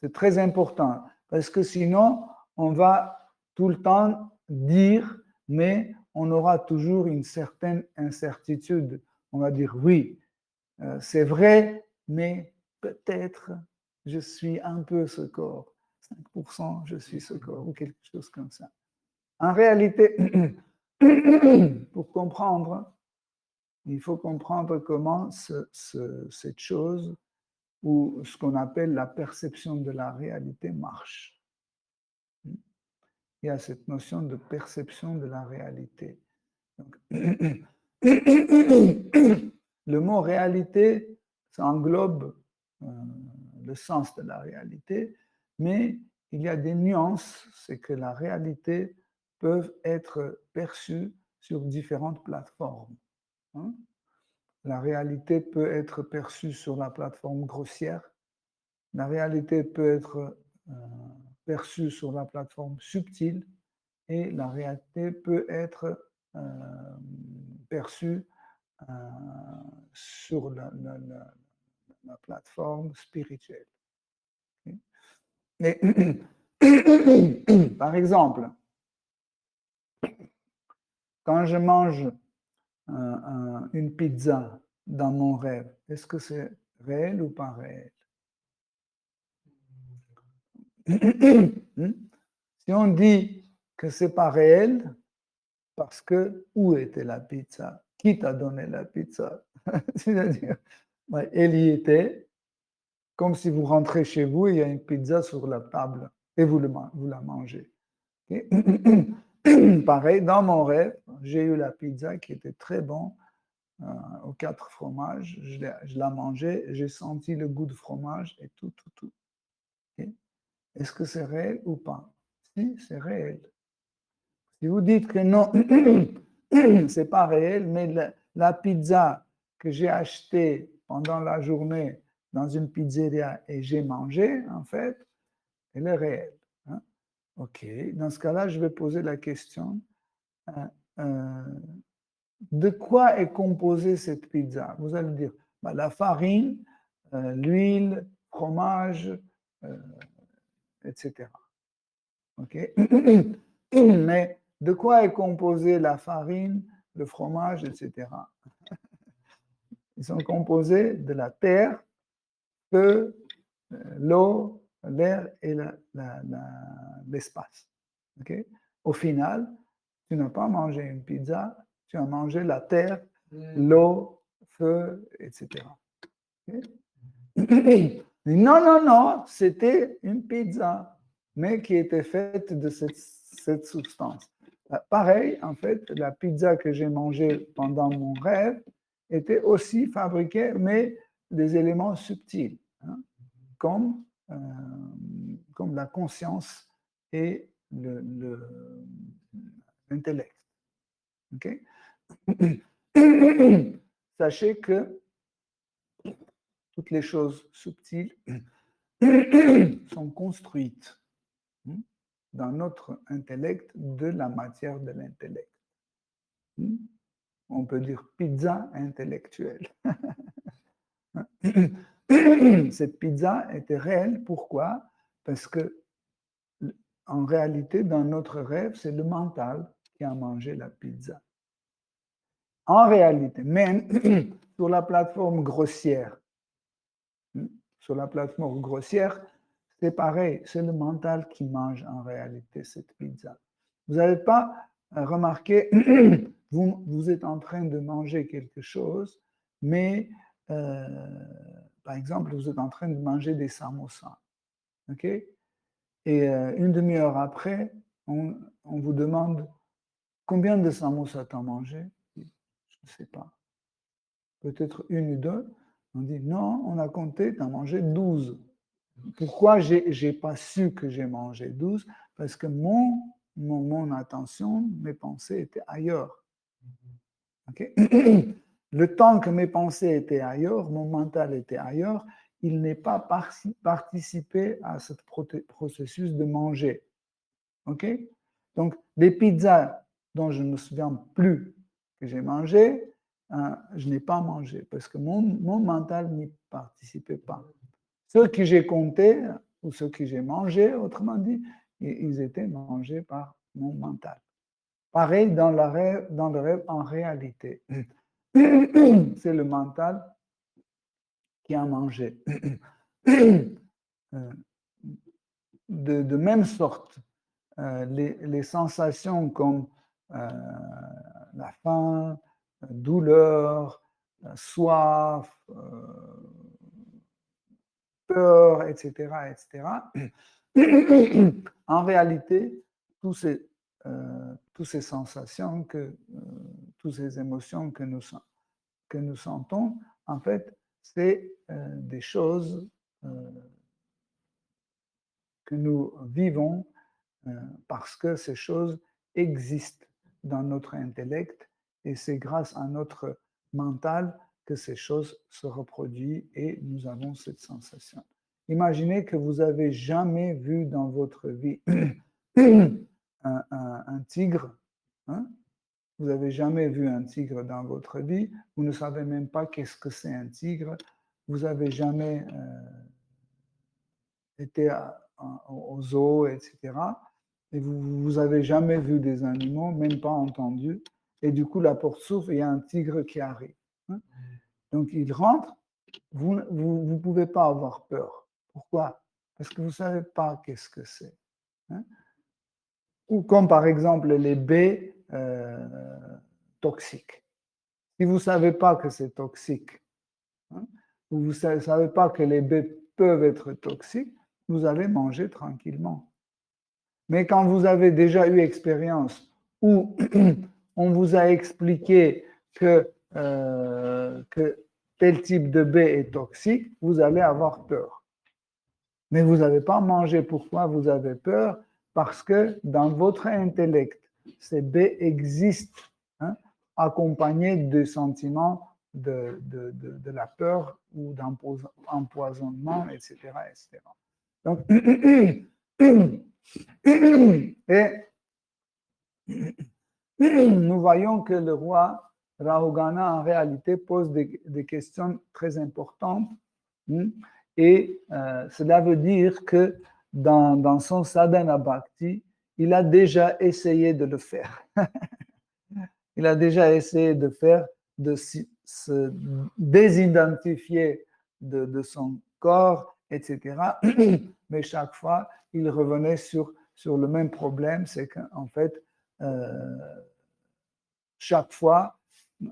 Speaker 1: C'est très important parce que sinon, on va tout le temps dire, mais on aura toujours une certaine incertitude. On va dire oui, c'est vrai, mais peut-être je suis un peu ce corps. 5% je suis ce corps ou quelque chose comme ça. En réalité, pour comprendre, il faut comprendre comment cette chose ou ce qu'on appelle la perception de la réalité marche. Il y a cette notion de perception de la réalité. Donc, le mot réalité, ça englobe le sens de la réalité, mais il y a des nuances, c'est que la réalité peut être perçue sur différentes plateformes. Hein. La réalité peut être perçue sur la plateforme grossière, la réalité peut être perçue sur la plateforme subtile et la réalité peut être perçue sur la plateforme spirituelle. Okay? Mais, par exemple, quand je mange une pizza dans mon rêve, est-ce que c'est réel ou pas réel? Si on dit que c'est pas réel, parce que où était la pizza? Qui t'a donné la pizza? C'est-à-dire, elle y était, comme si vous rentrez chez vous et il y a une pizza sur la table et vous la mangez. Okay? Pareil, dans mon rêve, j'ai eu la pizza qui était très bonne aux 4 fromages. Je la mangeais, j'ai senti le goût de fromage et tout. Okay? Est-ce que c'est réel ou pas? Si, c'est réel. Si vous dites que non, c'est pas réel, mais la pizza que j'ai achetée pendant la journée dans une pizzeria et j'ai mangé, en fait, elle est réelle. Hein? OK, dans ce cas-là, je vais poser la question, de quoi est composée cette pizza? Vous allez dire, bah, la farine, l'huile, fromage, etc. OK? Mais de quoi est composée la farine, le fromage, etc. Ils sont composés de la terre, feu, l'eau, l'air et l'espace. Okay? Au final, tu n'as pas mangé une pizza, tu as mangé la terre, l'eau, feu, etc. Okay? Non, c'était une pizza. mais qui était faite de cette substance. Pareil, en fait, la pizza que j'ai mangée pendant mon rêve était aussi fabriquée, mais des éléments subtils, hein, comme, la conscience et l'intellect. Okay? Sachez que toutes les choses subtiles sont construites dans notre intellect de la matière de l'intellect. On peut dire pizza intellectuelle. Cette pizza était réelle. Pourquoi? Parce que, en réalité, dans notre rêve, c'est le mental qui a mangé la pizza. En réalité, même sur la plateforme grossière, c'est pareil, c'est le mental qui mange en réalité cette pizza. Vous n'avez pas remarqué, vous êtes en train de manger quelque chose, mais par exemple, vous êtes en train de manger des samosas. OK? Et une demi-heure après, on vous demande combien de samosas tu as mangé? Je ne sais pas. Peut-être une ou deux. On dit non, on a compté, tu as mangé 12. Pourquoi je n'ai pas su que j'ai mangé 12? Parce que mon attention, mes pensées étaient ailleurs. Okay? Le temps que mes pensées étaient ailleurs, mon mental était ailleurs, il n'est pas participé à ce processus de manger. Okay? Donc, les pizzas dont je ne me souviens plus que j'ai mangé, je n'ai pas mangé parce que mon mental n'y participait pas. Ceux que j'ai comptés ou ceux que j'ai mangés, autrement dit, ils étaient mangés par mon mental. Pareil dans le rêve en réalité. C'est le mental qui a mangé. De même sorte, les sensations comme la faim, douleur, soif, peur, etc., en réalité, toutes ces sensations, toutes ces émotions que nous sentons, en fait, c'est des choses que nous vivons parce que ces choses existent dans notre intellect et c'est grâce à notre mental que ces choses se reproduisent et nous avons cette sensation. Imaginez que vous n'avez jamais vu dans votre vie un tigre. Hein? Vous n'avez jamais vu un tigre dans votre vie. Vous ne savez même pas qu'est-ce que c'est un tigre. Vous n'avez jamais été au zoo, etc. Et vous n'avez jamais vu des animaux, même pas entendu. Et du coup, la porte s'ouvre et il y a un tigre qui arrive. Hein? Donc, il rentre. Vous ne pouvez pas avoir peur. Pourquoi? Parce que vous ne savez pas qu'est-ce que c'est. Hein? Ou comme par exemple les baies toxiques. Si vous ne savez pas que c'est toxique, hein, ou vous ne savez pas que les baies peuvent être toxiques, vous allez manger tranquillement. Mais quand vous avez déjà eu expérience où on vous a expliqué que tel type de baie est toxique, vous allez avoir peur. Mais vous n'avez pas mangé. Pourquoi vous avez peur? Parce que dans votre intellect, ces baies existent, hein, accompagnées de sentiments de la peur ou d'empoisonnement, etc., etc. Donc, et nous voyons que le roi Rahugana, en réalité, pose des questions très importantes. Et cela veut dire que dans son sadhana bhakti, il a déjà essayé de le faire. Il a déjà essayé de faire, de se désidentifier de son corps, etc. Mais chaque fois, il revenait sur le même problème, c'est qu'en fait, chaque fois,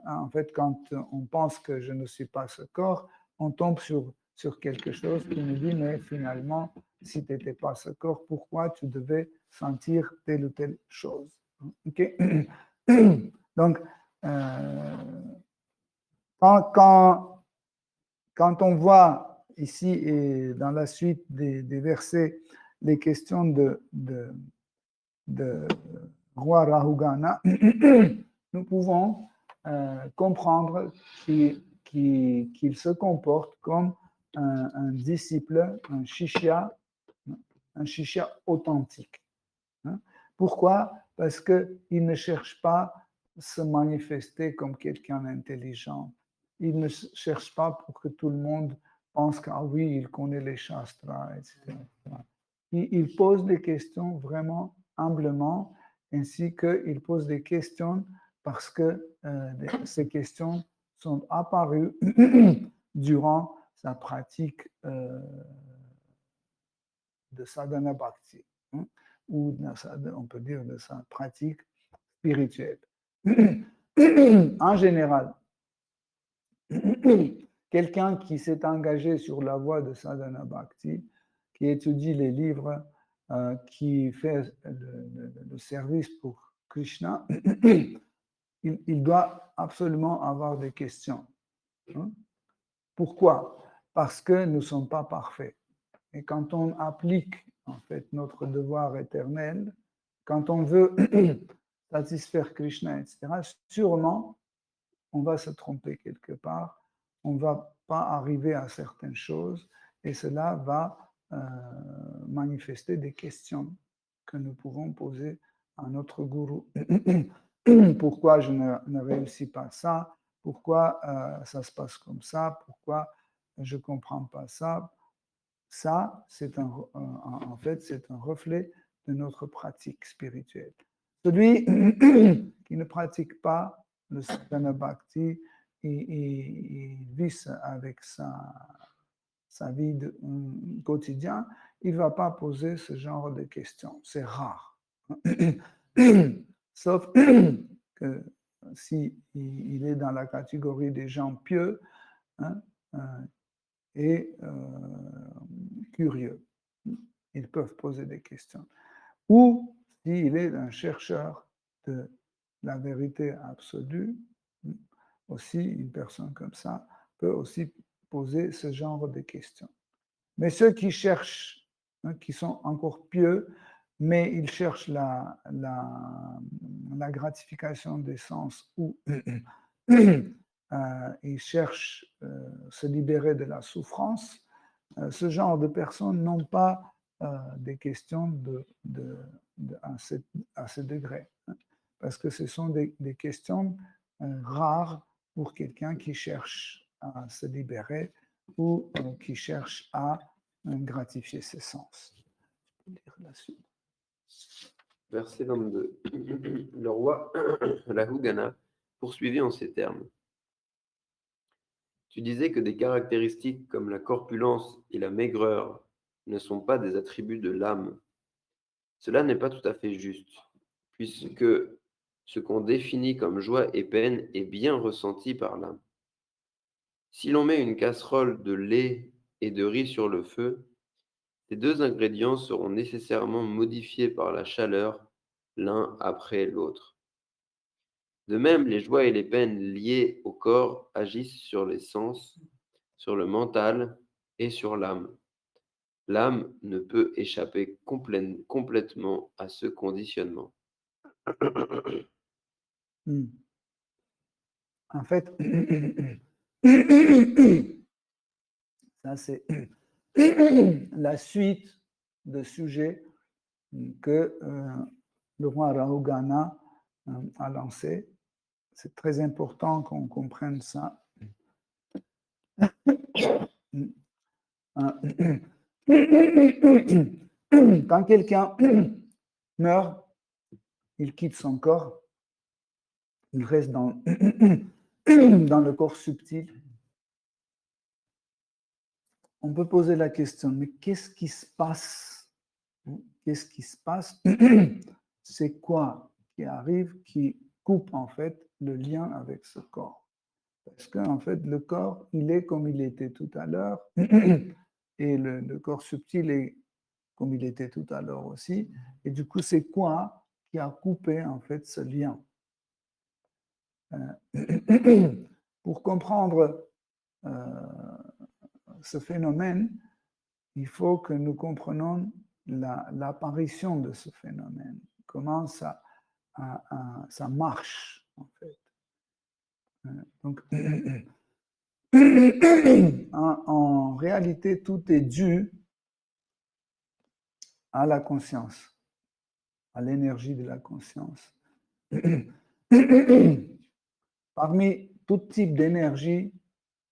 Speaker 1: en fait, quand on pense que je ne suis pas ce corps, on tombe sur quelque chose qui nous dit, mais finalement, si tu n'étais pas ce corps, pourquoi tu devais sentir telle ou telle chose. Okay? Donc, quand on voit ici et dans la suite des versets les questions de roi Rahugana, nous pouvons comprendre qu'il se comporte comme un disciple, un shishya authentique. Pourquoi? Parce qu'il ne cherche pas à se manifester comme quelqu'un d'intelligent. Il ne cherche pas pour que tout le monde pense que, ah oui, il connaît les shastras, etc. Il pose des questions vraiment humblement, ainsi qu'il pose des questions parce que ces questions sont apparues durant sa pratique de sadhana bhakti, ou on peut dire de sa pratique spirituelle. En général, quelqu'un qui s'est engagé sur la voie de sadhana bhakti, qui étudie les livres, qui fait le service pour Krishna, il doit absolument avoir des questions. Pourquoi? Parce que nous ne sommes pas parfaits. Et quand on applique en fait notre devoir éternel, quand on veut satisfaire Krishna, etc., sûrement on va se tromper quelque part, on ne va pas arriver à certaines choses et cela va manifester des questions que nous pouvons poser à notre gourou. Pourquoi je ne réussis pas ça? Pourquoi ça se passe comme ça? Pourquoi je ne comprends pas ça? Ça, en fait, c'est un reflet de notre pratique spirituelle. Celui qui ne pratique pas le sadhana bhakti, il vit avec sa vie quotidienne, il ne va pas poser ce genre de questions. C'est rare. Sauf que s'il est dans la catégorie des gens pieux, hein, et curieux. Ils peuvent poser des questions. Ou s'il est un chercheur de la vérité absolue, aussi une personne comme ça peut aussi poser ce genre de questions. Mais ceux qui cherchent, qui sont encore pieux, mais ils cherchent la gratification des sens ou ils cherchent se libérer de la souffrance, ce genre de personnes n'ont pas des questions à ce degré, parce que ce sont des questions rares pour quelqu'un qui cherche à se libérer ou qui cherche à gratifier ses sens. Je peux lire la suite.
Speaker 3: Verset 22. Le roi Rahugana poursuivit en ces termes. Tu disais que des caractéristiques comme la corpulence et la maigreur ne sont pas des attributs de l'âme. Cela n'est pas tout à fait juste, puisque ce qu'on définit comme joie et peine est bien ressenti par l'âme. Si l'on met une casserole de lait et de riz sur le feu, ces deux ingrédients seront nécessairement modifiés par la chaleur l'un après l'autre. De même, les joies et les peines liées au corps agissent sur les sens, sur le mental et sur l'âme. L'âme ne peut échapper complètement à ce conditionnement.
Speaker 1: En fait, ça c'est la suite de sujets que le roi Rahugana a lancé. C'est très important qu'on comprenne ça. Quand quelqu'un meurt, il quitte son corps, il reste dans le corps subtil. On peut poser la question, mais qu'est-ce qui se passe? Qu'est-ce qui se passe? C'est quoi qui arrive qui coupe en fait le lien avec ce corps? Parce qu'en fait, le corps, il est comme il était tout à l'heure, et le corps subtil est comme il était tout à l'heure aussi. Et du coup, c'est quoi qui a coupé en fait ce lien? Pour comprendre ce phénomène, il faut que nous comprenions l'apparition de ce phénomène, comment ça marche en fait. Donc, en réalité, tout est dû à la conscience, à l'énergie de la conscience. Parmi tout type d'énergie,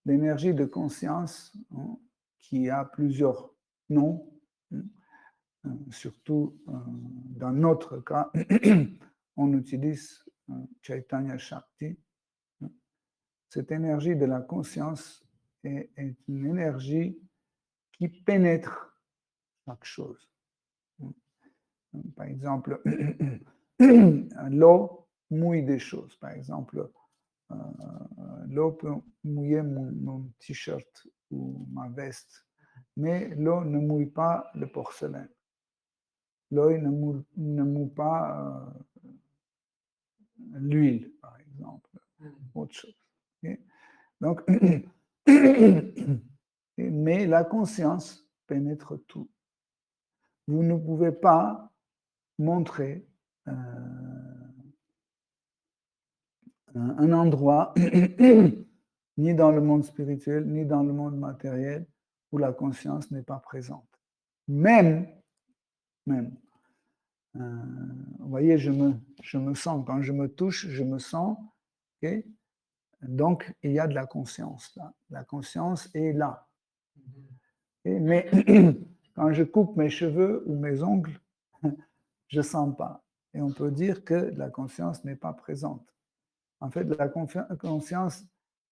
Speaker 1: l'énergie de conscience, hein, qui a plusieurs noms, surtout dans notre cas, on utilise Chaitanya Shakti. Cette énergie de la conscience est une énergie qui pénètre chaque chose. Par exemple, l'eau mouille des choses. Par exemple, l'eau peut mouiller mon t-shirt ou ma veste, mais l'eau ne mouille pas le porcelain. L'eau ne mouille pas l'huile, par exemple, autre chose. Okay? Donc, mais la conscience pénètre tout. Vous ne pouvez pas montrer un endroit, ni dans le monde spirituel, ni dans le monde matériel, où la conscience n'est pas présente. Même, vous voyez, je me sens, quand je me touche, je me sens, okay? Donc il y a de la conscience là. La conscience est là. Okay? Mais quand je coupe mes cheveux ou mes ongles, je ne sens pas. Et on peut dire que la conscience n'est pas présente. En fait, la conscience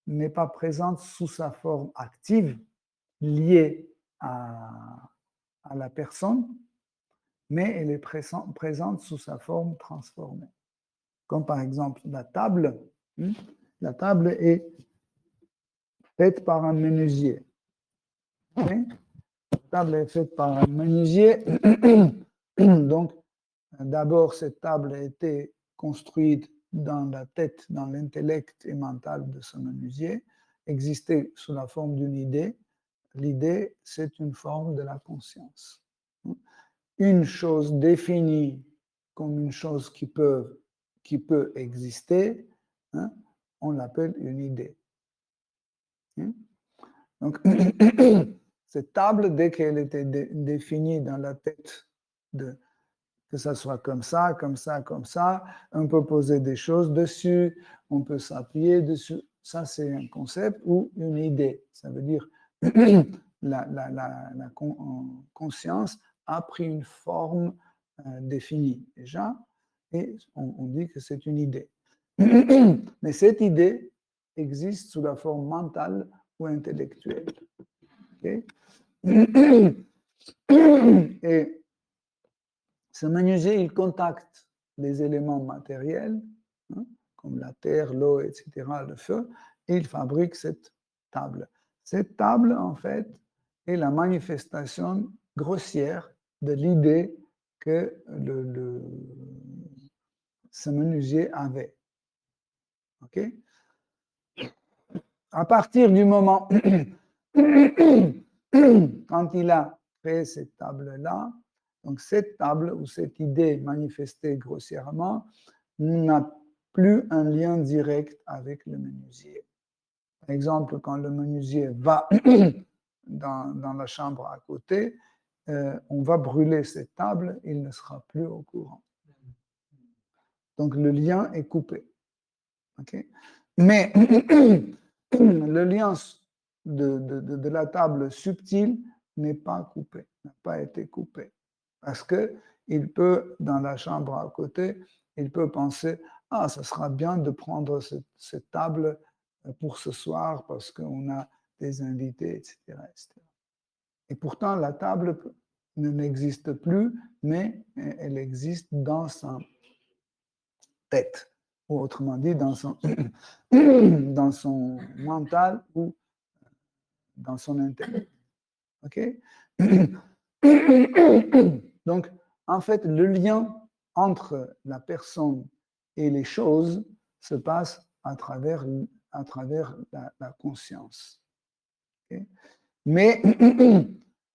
Speaker 1: n'est pas présente sous sa forme active, liée à la personne, mais elle est présente sous sa forme transformée. Comme par exemple la table. La table est faite par un menuisier. Okay? La table est faite par un menuisier. Donc, d'abord, cette table a été construite dans la tête, dans l'intellect et mental de ce menuisier, existait sous la forme d'une idée. L'idée, c'est une forme de la conscience. Une chose définie comme une chose qui peut exister, hein, on l'appelle une idée. Donc, cette table, dès qu'elle était définie dans la tête que ça soit comme ça, comme ça, comme ça, on peut poser des choses dessus, on peut s'appuyer dessus. Ça, c'est un concept ou une idée. Ça veut dire la conscience a pris une forme définie déjà, et on dit que c'est une idée. Mais cette idée existe sous la forme mentale ou intellectuelle. Okay? Et ce menuisier, il contacte les éléments matériels, hein, comme la terre, l'eau, etc., le feu, et il fabrique cette table. Cette table, en fait, est la manifestation grossière de l'idée que ce menuisier avait. OK? À partir du moment quand il a créé cette table-là, donc cette table ou cette idée manifestée grossièrement n'a plus un lien direct avec le menuisier. Par exemple, quand le menuisier va dans la chambre à côté, on va brûler cette table, il ne sera plus au courant. Donc le lien est coupé. Okay? Mais le lien de la table subtile n'est pas coupé, n'a pas été coupé. Parce qu'il peut, dans la chambre à côté, il peut penser, ah, ça sera bien de prendre cette table pour ce soir parce qu'on a des invités, etc., etc. Et pourtant, la table n'existe plus, mais elle existe dans sa tête, ou autrement dit, dans son mental ou dans son intellect. OK? Donc, en fait, le lien entre la personne et les choses se passe à travers la conscience. Okay? Mais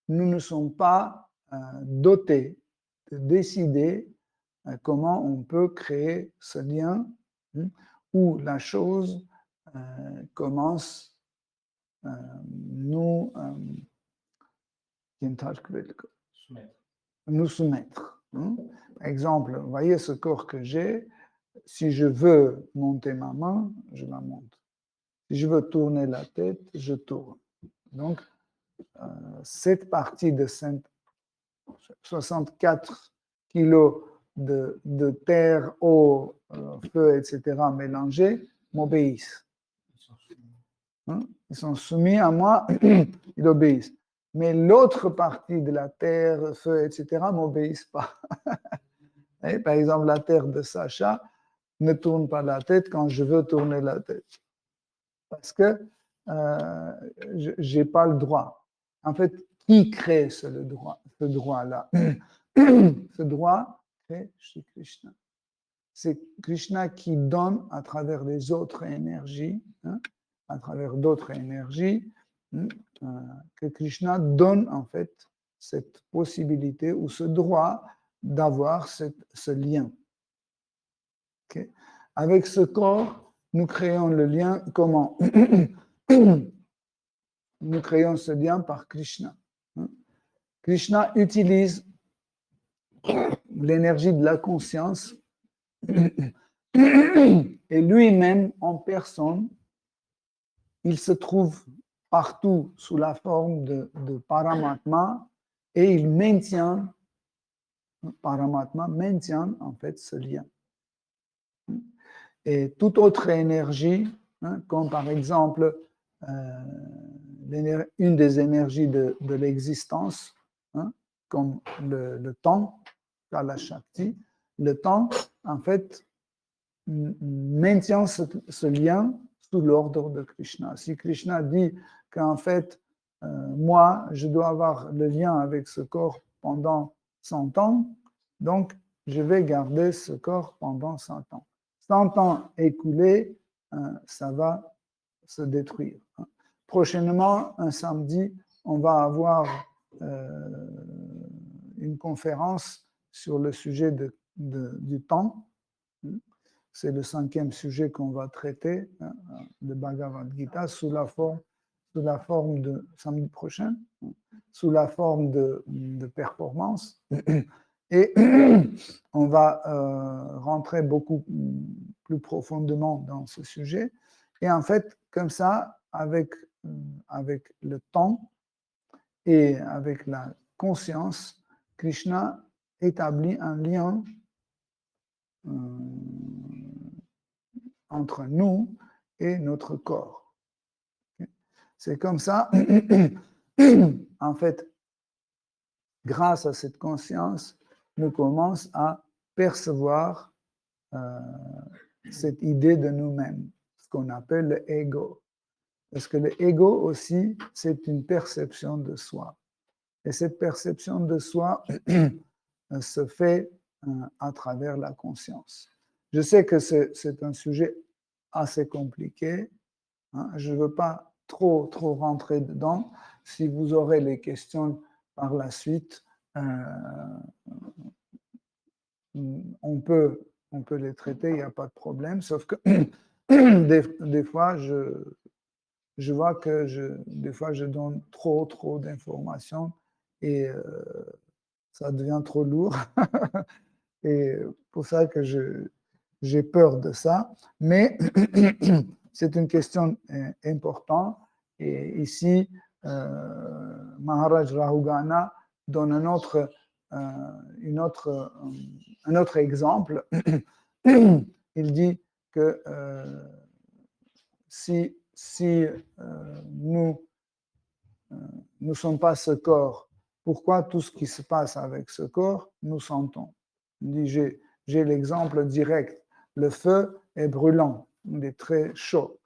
Speaker 1: nous ne sommes pas dotés de décider comment on peut créer ce lien où la chose commence nous soumettre. Par exemple, vous voyez ce corps que j'ai, si je veux monter ma main, je la monte. Si je veux tourner la tête, je tourne. Donc, cette partie de 64 kilos de terre, eau, feu, etc. mélangés m'obéissent. Ils sont soumis à moi, ils obéissent. Mais l'autre partie de la terre, feu, etc. ne m'obéissent pas. Et par exemple, la terre de Sacha ne tourne pas la tête quand je veux tourner la tête. Parce que je n'ai pas le droit. En fait, qui crée ce droit-là? Ce droit crée Shri Krishna. C'est Krishna qui donne à travers les autres énergies, à travers d'autres énergies, que Krishna donne en fait cette possibilité ou ce droit d'avoir ce lien. Okay? Avec ce corps, nous créons le lien comment? Nous créons ce lien par Krishna. Krishna utilise l'énergie de la conscience et lui-même en personne, il se trouve partout sous la forme de Paramatma et il maintient, Paramatma maintient en fait ce lien. Et toute autre énergie, comme par exemple une des énergies de l'existence, comme le temps, Kala Shakti, le temps, en fait, maintient ce lien sous l'ordre de Krishna. Si Krishna dit qu'en fait, moi, je dois avoir le lien avec ce corps pendant 100 ans, donc je vais garder ce corps pendant 100 ans. 100 ans écoulés, ça va se détruire. Prochainement, un samedi, on va avoir une conférence sur le sujet du temps. C'est le 5e sujet qu'on va traiter, de Bhagavad Gita, sous la forme de, samedi prochain, sous la forme de performance. Et on va rentrer beaucoup plus profondément dans ce sujet. Et en fait, comme ça, avec le temps et avec la conscience, Krishna établit un lien entre nous et notre corps. C'est comme ça, en fait, grâce à cette conscience, nous commençons à percevoir cette idée de nous-mêmes, ce qu'on appelle le ego. Parce que le ego aussi, c'est une perception de soi. Et cette perception de soi se fait à travers la conscience. Je sais que c'est un sujet assez compliqué. Je ne veux pas trop rentrer dedans. Si vous aurez les questions par la suite, on peut les traiter, il n'y a pas de problème. Sauf que des fois, je vois que des fois, je donne trop d'informations et ça devient trop lourd. Et pour ça que j'ai peur de ça. Mais c'est une question importante. Et ici, Maharaj Rahugana donne un autre exemple. Il dit que si nous ne sommes pas ce corps, pourquoi tout ce qui se passe avec ce corps, nous sentons? Il dit, j'ai l'exemple direct. Le feu est brûlant, il est très chaud.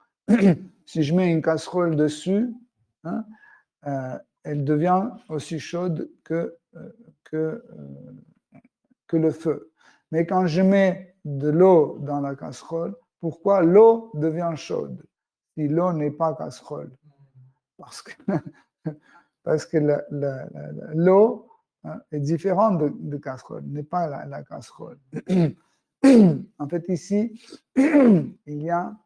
Speaker 1: Si je mets une casserole dessus, elle devient aussi chaude que le feu. Mais quand je mets de l'eau dans la casserole, pourquoi l'eau devient chaude si l'eau n'est pas casserole? Parce que, parce que l'eau est différente de casserole, n'est pas la casserole. En fait, ici, il y a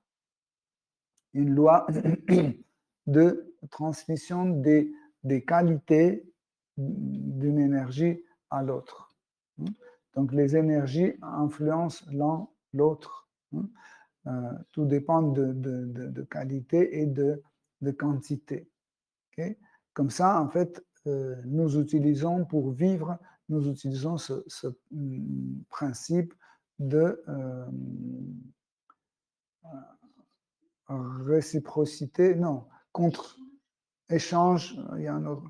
Speaker 1: une loi de transmission des qualités d'une énergie à l'autre. Donc, les énergies influencent l'un l'autre. Tout dépend de qualité et de quantité. Okay? Comme ça, en fait, nous utilisons pour vivre, nous utilisons ce principe de réciprocité, non, contre-échange, il y a un autre,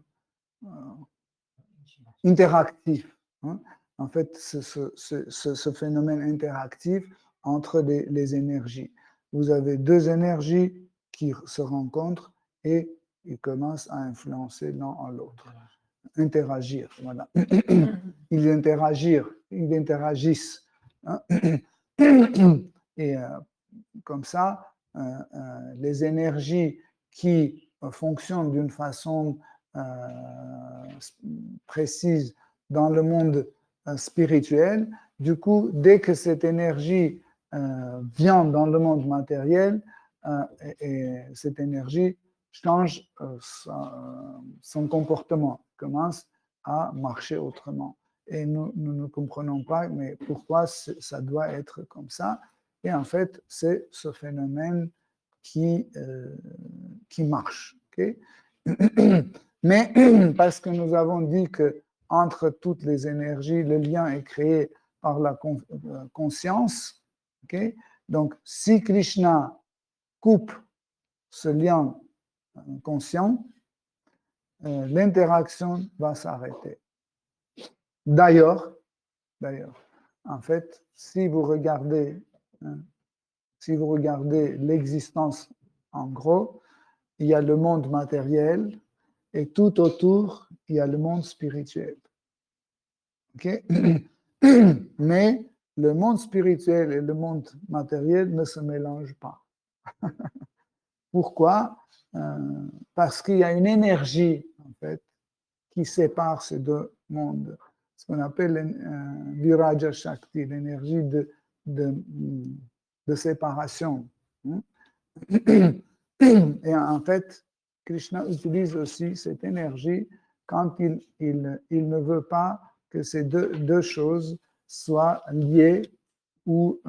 Speaker 1: interactif. Hein? En fait, ce phénomène interactif entre les énergies. Vous avez deux énergies qui se rencontrent et ils commencent à influencer l'un en l'autre. Interagir, voilà. Ils interagissent. Hein? Et comme ça, les énergies qui fonctionnent d'une façon précise dans le monde spirituel, du coup, dès que cette énergie vient dans le monde matériel, et cette énergie change son comportement, commence à marcher autrement. Et nous ne comprenons pas, mais pourquoi ça doit être comme ça. Et en fait, c'est ce phénomène qui marche. Okay? Mais parce que nous avons dit que entre toutes les énergies, le lien est créé par la conscience. Okay? Donc, si Krishna coupe ce lien conscient, l'interaction va s'arrêter. D'ailleurs, en fait, si vous regardez l'existence en gros, il y a le monde matériel et tout autour, il y a le monde spirituel. Okay? Mais le monde spirituel et le monde matériel ne se mélangent pas. Pourquoi? Parce qu'il y a une énergie, en fait, qui sépare ces deux mondes. Ce qu'on appelle Viraja Shakti, l'énergie de séparation. Et en fait, Krishna utilise aussi cette énergie quand il ne veut pas que ces deux choses soient liées ou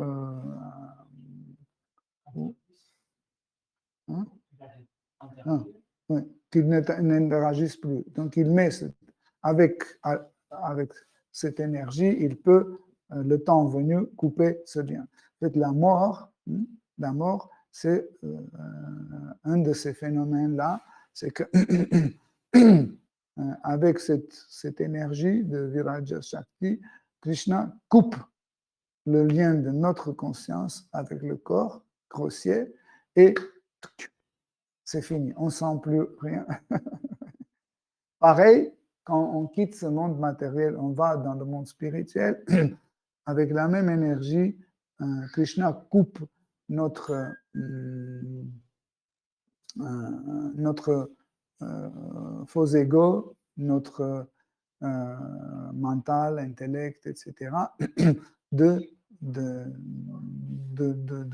Speaker 1: qu'ils n'interagissent plus. Donc, il met avec cette énergie, il peut, le temps venu, couper ce lien. En fait, la mort, c'est un de ces phénomènes-là, c'est que avec cette énergie de Viraja Shakti, Krishna coupe le lien de notre conscience avec le corps grossier et c'est fini, on ne sent plus rien. Pareil, quand on quitte ce monde matériel, on va dans le monde spirituel, avec la même énergie, Krishna coupe notre faux ego, notre mental, intellect, etc., de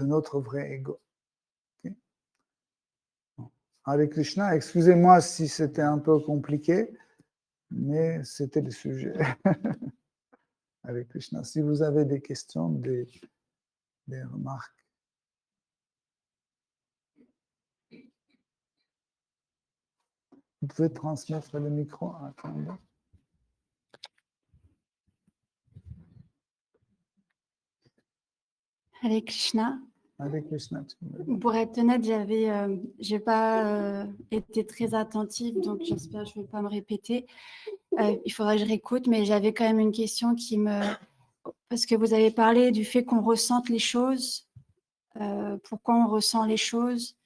Speaker 1: notre vrai ego. Okay? Hare Krishna, excusez-moi si c'était un peu compliqué, mais c'était le sujet. Hare Krishna. Si vous avez des questions, des remarques. Vous pouvez transmettre le micro à Kanda.
Speaker 4: Hare Krishna.
Speaker 1: Hare Krishna.
Speaker 4: Pour être honnête, j'ai pas été très attentive, donc j'espère que je ne vais pas me répéter. Il faudra que je réécoute, mais j'avais quand même une question parce que vous avez parlé du fait qu'on ressente les choses, pourquoi on ressent les choses.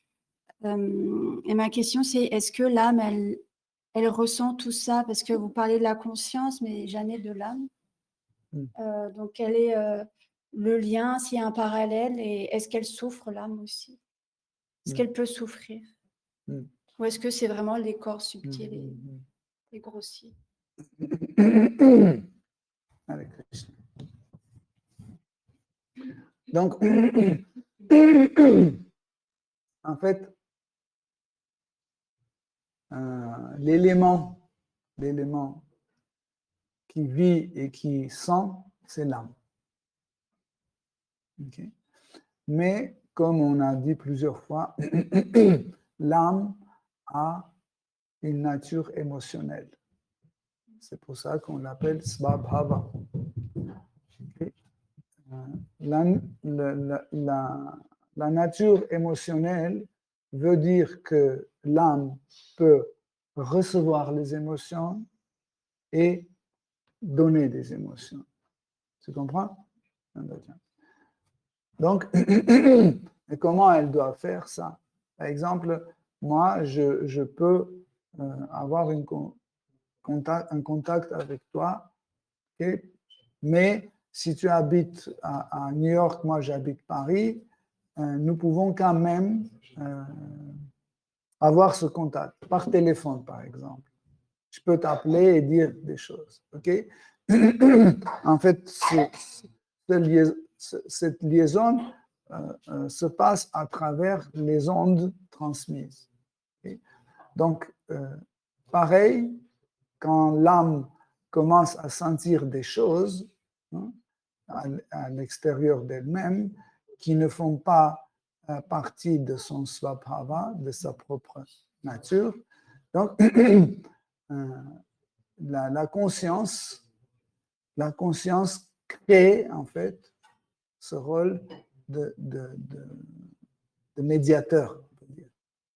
Speaker 4: Et ma question, c'est est-ce que l'âme, elle ressent tout ça, parce que vous parlez de la conscience, mais jamais de l'âme. Donc, quel est le lien, s'il y a un parallèle, et est-ce qu'elle souffre, l'âme aussi? Est-ce qu'elle peut souffrir? Ou est-ce que c'est vraiment les corps subtils et grossiers?
Speaker 1: Hare Krishna. Donc, en fait, l'élément qui vit et qui sent, c'est l'âme. Okay? Mais, comme on a dit plusieurs fois, l'âme a une nature émotionnelle. C'est pour ça qu'on l'appelle Svabhava. Okay? La nature émotionnelle veut dire que l'âme peut recevoir les émotions et donner des émotions. Tu comprends? Donc, et comment elle doit faire ça? Par exemple, moi, je peux avoir un contact avec toi, okay? Mais si tu habites à New York, moi j'habite Paris, nous pouvons quand même avoir ce contact, par téléphone par exemple. Je peux t'appeler et dire des choses. Okay? En fait, cette liaison se passe à travers les ondes transmises. Okay? Donc, pareil, quand l'âme commence à sentir des choses à l'extérieur d'elle-même qui ne font pas partie de son svabhava, de sa propre nature, donc la conscience crée en fait ce rôle de médiateur. On peut dire.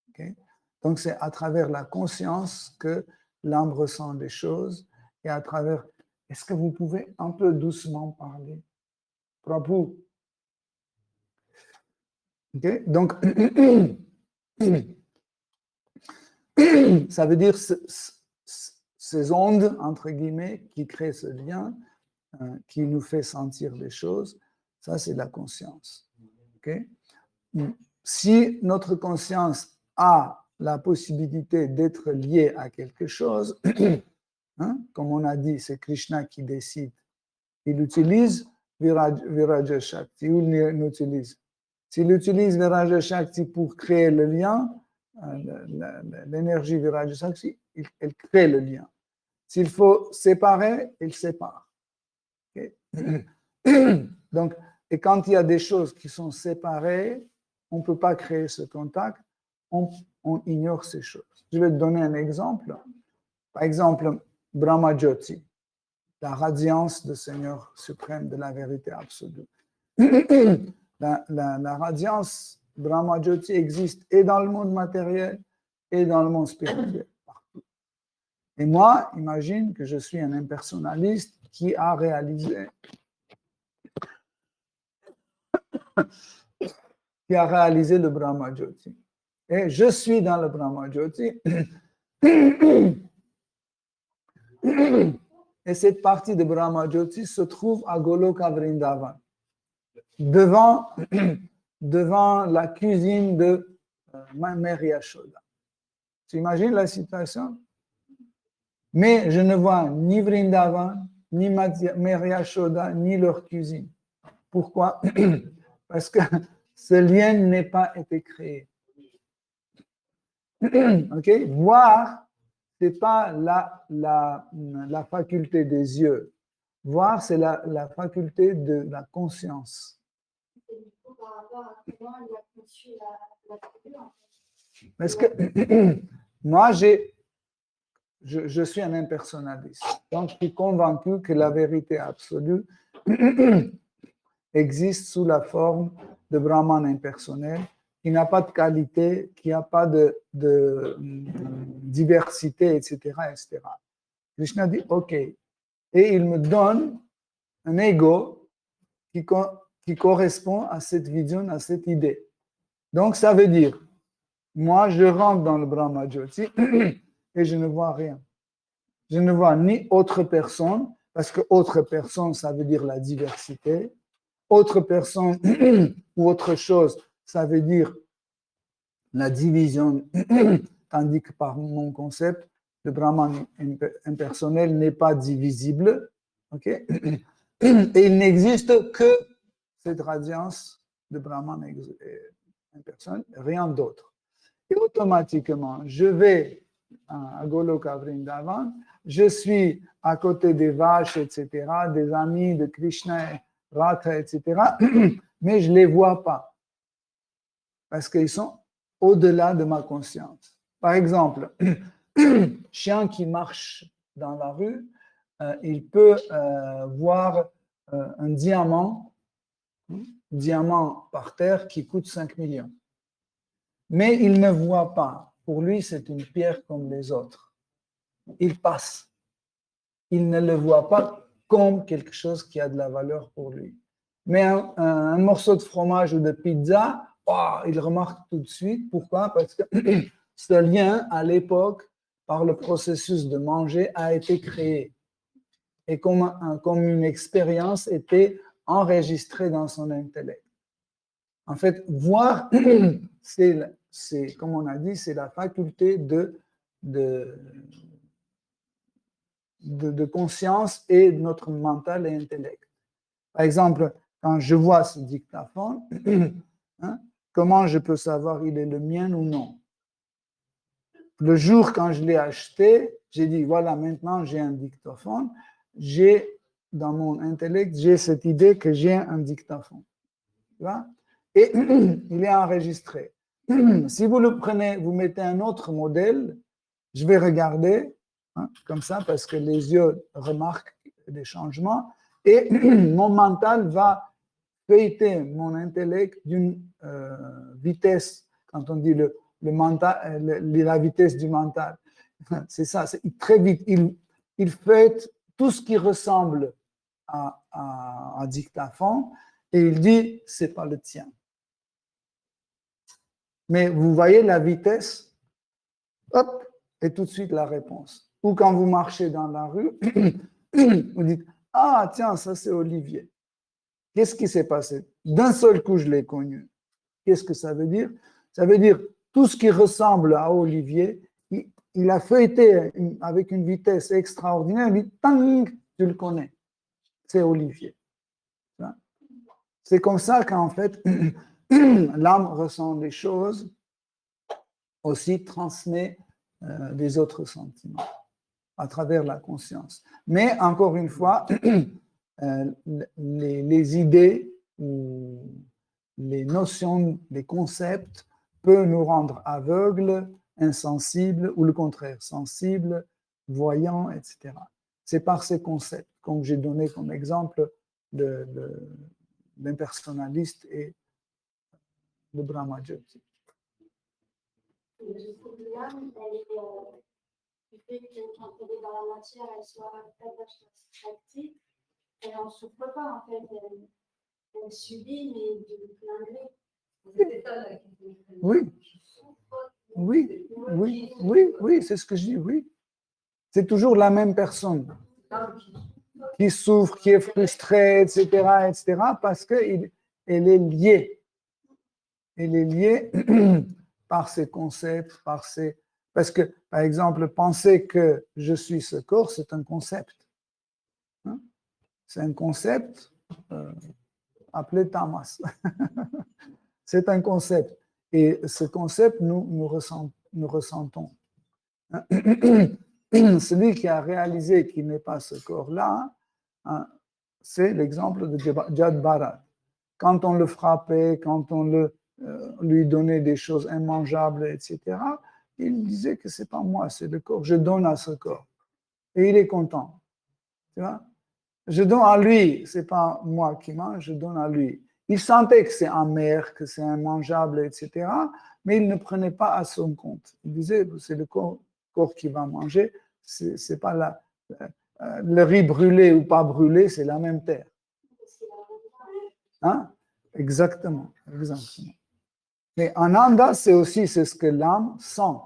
Speaker 1: Okay? Donc c'est à travers la conscience que l'âme ressent des choses et à travers... Est-ce que vous pouvez un peu doucement parler? Prabhu. Okay? Donc, ça veut dire ces ondes, entre guillemets, qui créent ce lien, qui nous fait sentir des choses, ça c'est la conscience. Okay? Si notre conscience a la possibilité d'être liée à quelque chose, comme on a dit, c'est Krishna qui décide. Il utilise Viraja Shakti ou il l'utilise. S'il utilise Viraja Shakti pour créer le lien, l'énergie Viraja Shakti, elle crée le lien. S'il faut séparer, il sépare. Okay? Donc, et quand il y a des choses qui sont séparées, on ne peut pas créer ce contact, on ignore ces choses. Je vais te donner un exemple. Par exemple, Brahma Jyoti, la radiance du Seigneur suprême de la vérité absolue. La radiance Brahma Jyoti existe et dans le monde matériel et dans le monde spirituel. Partout. Et moi, imagine que je suis un impersonnaliste qui a réalisé le Brahma Jyoti. Et je suis dans le Brahma Jyoti. Et cette partie de Brahma Jyoti se trouve à Goloka Vrindavan, devant la cuisine de ma mère Yashoda. Tu imagines la situation? Mais je ne vois ni Vrindavan, ni mère Yashoda, ni leur cuisine. Pourquoi? Parce que ce lien n'a pas été créé. Ok? Voir, ce n'est pas la faculté des yeux. Voir, c'est la faculté de la conscience. Parce que moi, je suis un impersonnaliste. Donc, je suis convaincu que la vérité absolue existe sous la forme de Brahman impersonnel, qui n'a pas de qualité, qui n'a pas de diversité, etc., etc. Krishna dit OK. Et il me donne un ego qui correspond à cette vision, à cette idée. Donc, ça veut dire, moi, je rentre dans le Brahma Jyoti et je ne vois rien. Je ne vois ni autre personne, parce que autre personne, ça veut dire la diversité. Autre personne ou autre chose, ça veut dire la division, tandis que par mon concept, le Brahman impersonnel n'est pas divisible. Okay? Et il n'existe que cette radiance de Brahman impersonnel, rien d'autre. Et automatiquement, je vais à Goloka Vrindavan, je suis à côté des vaches, etc., des amis de Krishna, Radha, etc., mais je ne les vois pas, parce qu'ils sont au-delà de ma conscience. Par exemple, chien qui marche dans la rue, il peut voir un diamant par terre qui coûte 5 millions. Mais il ne voit pas. Pour lui, c'est une pierre comme les autres. Il passe. Il ne le voit pas comme quelque chose qui a de la valeur pour lui. Mais un morceau de fromage ou de pizza, oh, il remarque tout de suite. Pourquoi? Parce que ce lien, à l'époque, par le processus de manger, a été créé. Et comme une expérience était enregistrée dans son intellect. En fait, voir, c'est, comme on a dit, c'est la faculté de conscience et de notre mental et intellect. Par exemple, quand je vois ce dictaphone, hein, comment je peux savoir il est le mien ou non? Le jour quand je l'ai acheté, j'ai dit, voilà, maintenant j'ai un dictaphone, dans mon intellect, j'ai cette idée que j'ai un dictaphone. Tu vois? Et il est enregistré. Si vous le prenez, vous mettez un autre modèle, je vais regarder, hein, comme ça, parce que les yeux remarquent des changements, et mon mental va feuilleter mon intellect d'une vitesse, quand on dit mental, la vitesse du mental. C'est ça, c'est très vite. Il feuillette tout ce qui ressemble à un dictaphone, et il dit, c'est pas le tien. Mais vous voyez la vitesse, hop, et tout de suite la réponse. Ou quand vous marchez dans la rue, vous dites, ah tiens, ça c'est Olivier. Qu'est-ce qui s'est passé? D'un seul coup, je l'ai connu. Qu'est-ce que ça veut dire? Ça veut dire tout ce qui ressemble à Olivier, il a feuilleté avec une vitesse extraordinaire, il dit, tang, tu le connais. C'est Olivier. C'est comme ça qu'en fait, l'âme ressent des choses, aussi transmet des autres sentiments à travers la conscience. Mais encore une fois, les idées ou les notions, les concepts peuvent nous rendre aveugles, insensibles ou le contraire, sensibles, voyants, etc. C'est par ces concepts, comme j'ai donné comme exemple l'impersonnaliste et le Brahma-Jyoti.
Speaker 4: Du coup, l'âme, du fait que quand elle est dans la matière, elle soit active, elle n'en souffre pas, en fait. Elle subit, mais de plein gré. Oui, c'est ce que je dis, oui. C'est toujours la même personne qui souffre, qui est frustrée, etc., parce qu'elle est liée. Elle est liée par ses concepts, parce que, par exemple, penser que je suis ce corps, c'est un concept. Hein? C'est un concept appelé tamas. C'est un concept. Et ce concept, nous ressentons. Hein? Celui qui a réalisé qu'il n'est pas ce corps-là, hein, c'est l'exemple de Jad Bharat. Quand on le frappait, quand on lui donnait des choses immangeables, etc., il disait que ce n'est pas moi, c'est le corps. Je donne à ce corps. Et il est content. Tu vois? Je donne à lui, ce n'est pas moi qui mange, je donne à lui. Il sentait que c'est amer, que c'est immangeable, etc., mais il ne prenait pas à son compte. Il disait, c'est le corps qui va manger, c'est pas le riz brûlé ou pas brûlé, c'est la même terre. Hein? Exactement. Mais ananda, c'est ce que l'âme sent,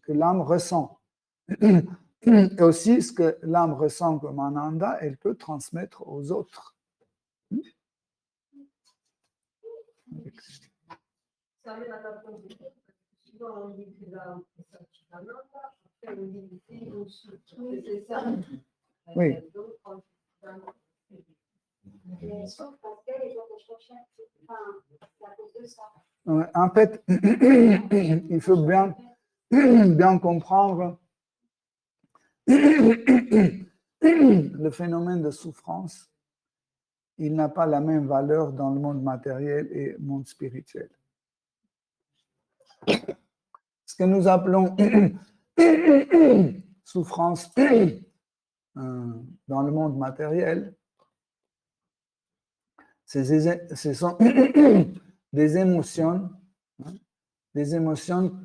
Speaker 4: que l'âme ressent.
Speaker 1: Et aussi, ce que l'âme ressent comme ananda, elle peut transmettre aux autres.
Speaker 5: Ça amène à la position, parce que souvent on dit que l'âme est Satchitananda, après on dit que c'est ça.
Speaker 1: Oui.
Speaker 5: Donc, on
Speaker 6: Mais sauf parce que les autres cherchent, enfin, c'est à cause de ça.
Speaker 1: En fait, il faut bien comprendre le phénomène de souffrance. Il n'a pas la même valeur dans le monde matériel et le monde spirituel. Ce que nous appelons souffrance dans le monde matériel, ce sont des émotions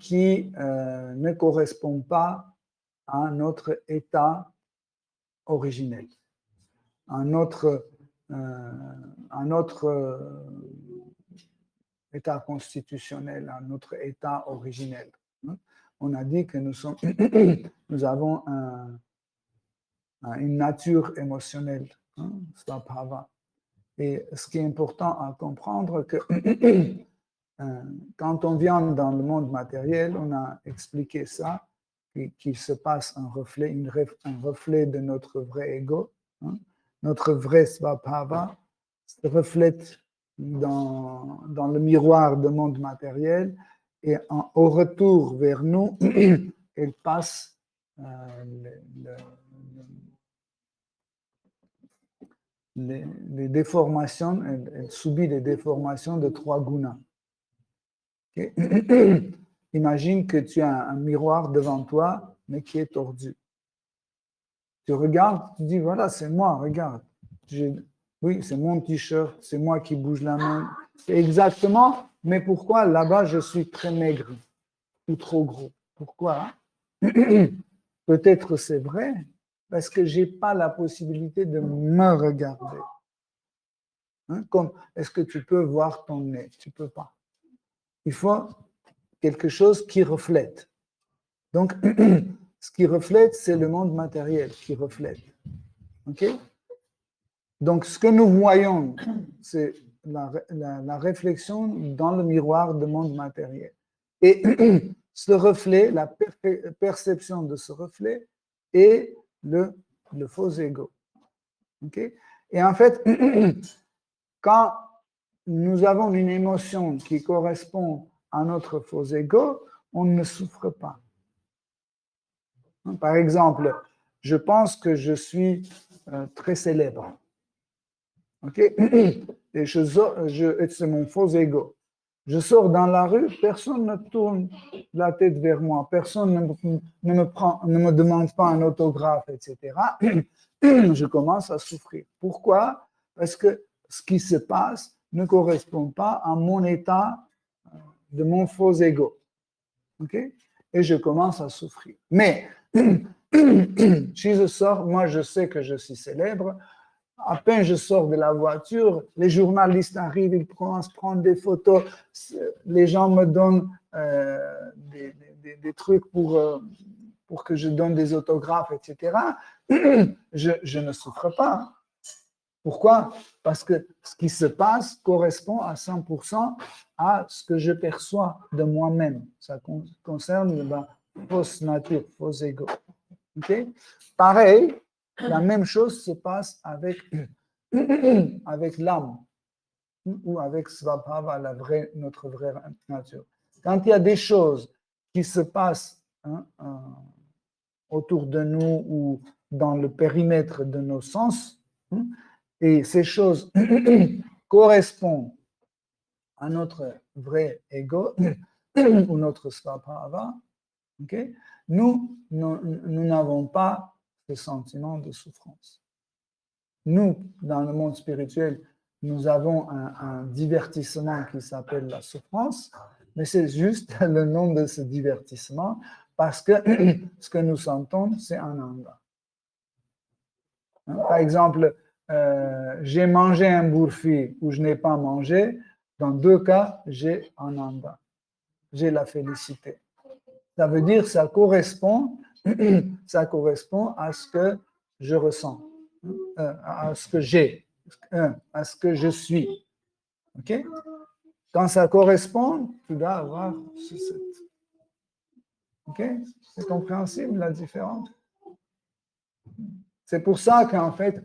Speaker 1: qui ne correspondent pas à notre état originel, à notre état constitutionnel, à notre état originel. On a dit que nous avons une nature émotionnelle, svabhava. Et ce qui est important à comprendre, que quand on vient dans le monde matériel, on a expliqué ça, qu'il se passe un reflet de notre vrai ego. Notre vrai svabhava se reflète dans le miroir du monde matériel, et au retour vers nous, elle passe les déformations, elle subit les déformations de 3 gunas. Okay? Imagine que tu as un miroir devant toi, mais qui est tordu. Tu regardes, tu dis, voilà, c'est moi, regarde. Oui, c'est mon t-shirt, c'est moi qui bouge la main. C'est exactement, mais pourquoi là-bas je suis très maigre ou trop gros? Pourquoi? Peut-être c'est vrai, parce que je n'ai pas la possibilité de me regarder. Comme, est-ce que tu peux voir ton nez? Tu ne peux pas. Il faut quelque chose qui reflète. Donc, ce qui reflète, c'est le monde matériel qui reflète. OK? Donc, ce que nous voyons, c'est la réflexion dans le miroir du monde matériel. Et ce reflet, la perception de ce reflet est le faux ego. Okay? Et en fait, quand nous avons une émotion qui correspond à notre faux ego, on ne souffre pas. Par exemple, je pense que je suis très célèbre. OK? Et c'est mon faux ego. Je sors dans la rue, personne ne tourne la tête vers moi, personne ne me demande pas un autographe, etc. Je commence à souffrir. Pourquoi? Parce que ce qui se passe ne correspond pas à mon état de mon faux ego. OK? Et je commence à souffrir. Mais si je sors, moi je sais que je suis célèbre. À peine je sors de la voiture, les journalistes arrivent, ils commencent à prendre des photos, les gens me donnent des trucs pour que je donne des autographes, etc. Je ne souffre pas. Pourquoi? Parce que ce qui se passe correspond à 100% à ce que je perçois de moi-même. Ça concerne la fausse nature, faux ego. Okay? Pareil, la même chose se passe avec l'âme ou avec svabhava, notre vraie nature. Quand il y a des choses qui se passent autour de nous ou dans le périmètre de nos sens, et ces choses correspondent à notre vrai ego ou notre svabhava, okay? Nous n'avons pas ce sentiment de souffrance. Nous, dans le monde spirituel, nous avons un divertissement qui s'appelle la souffrance, mais c'est juste le nom de ce divertissement parce que ce que nous sentons, c'est ananda. Par exemple, j'ai mangé un burfi ou je n'ai pas mangé, dans 2 cas, j'ai ananda, j'ai la félicité. Ça veut dire que ça correspond ça correspond à ce que je ressens, à ce que j'ai, à ce que je suis. OK? Quand ça correspond, tu dois avoir ce set. OK? C'est compréhensible la différence? C'est pour ça qu'en fait,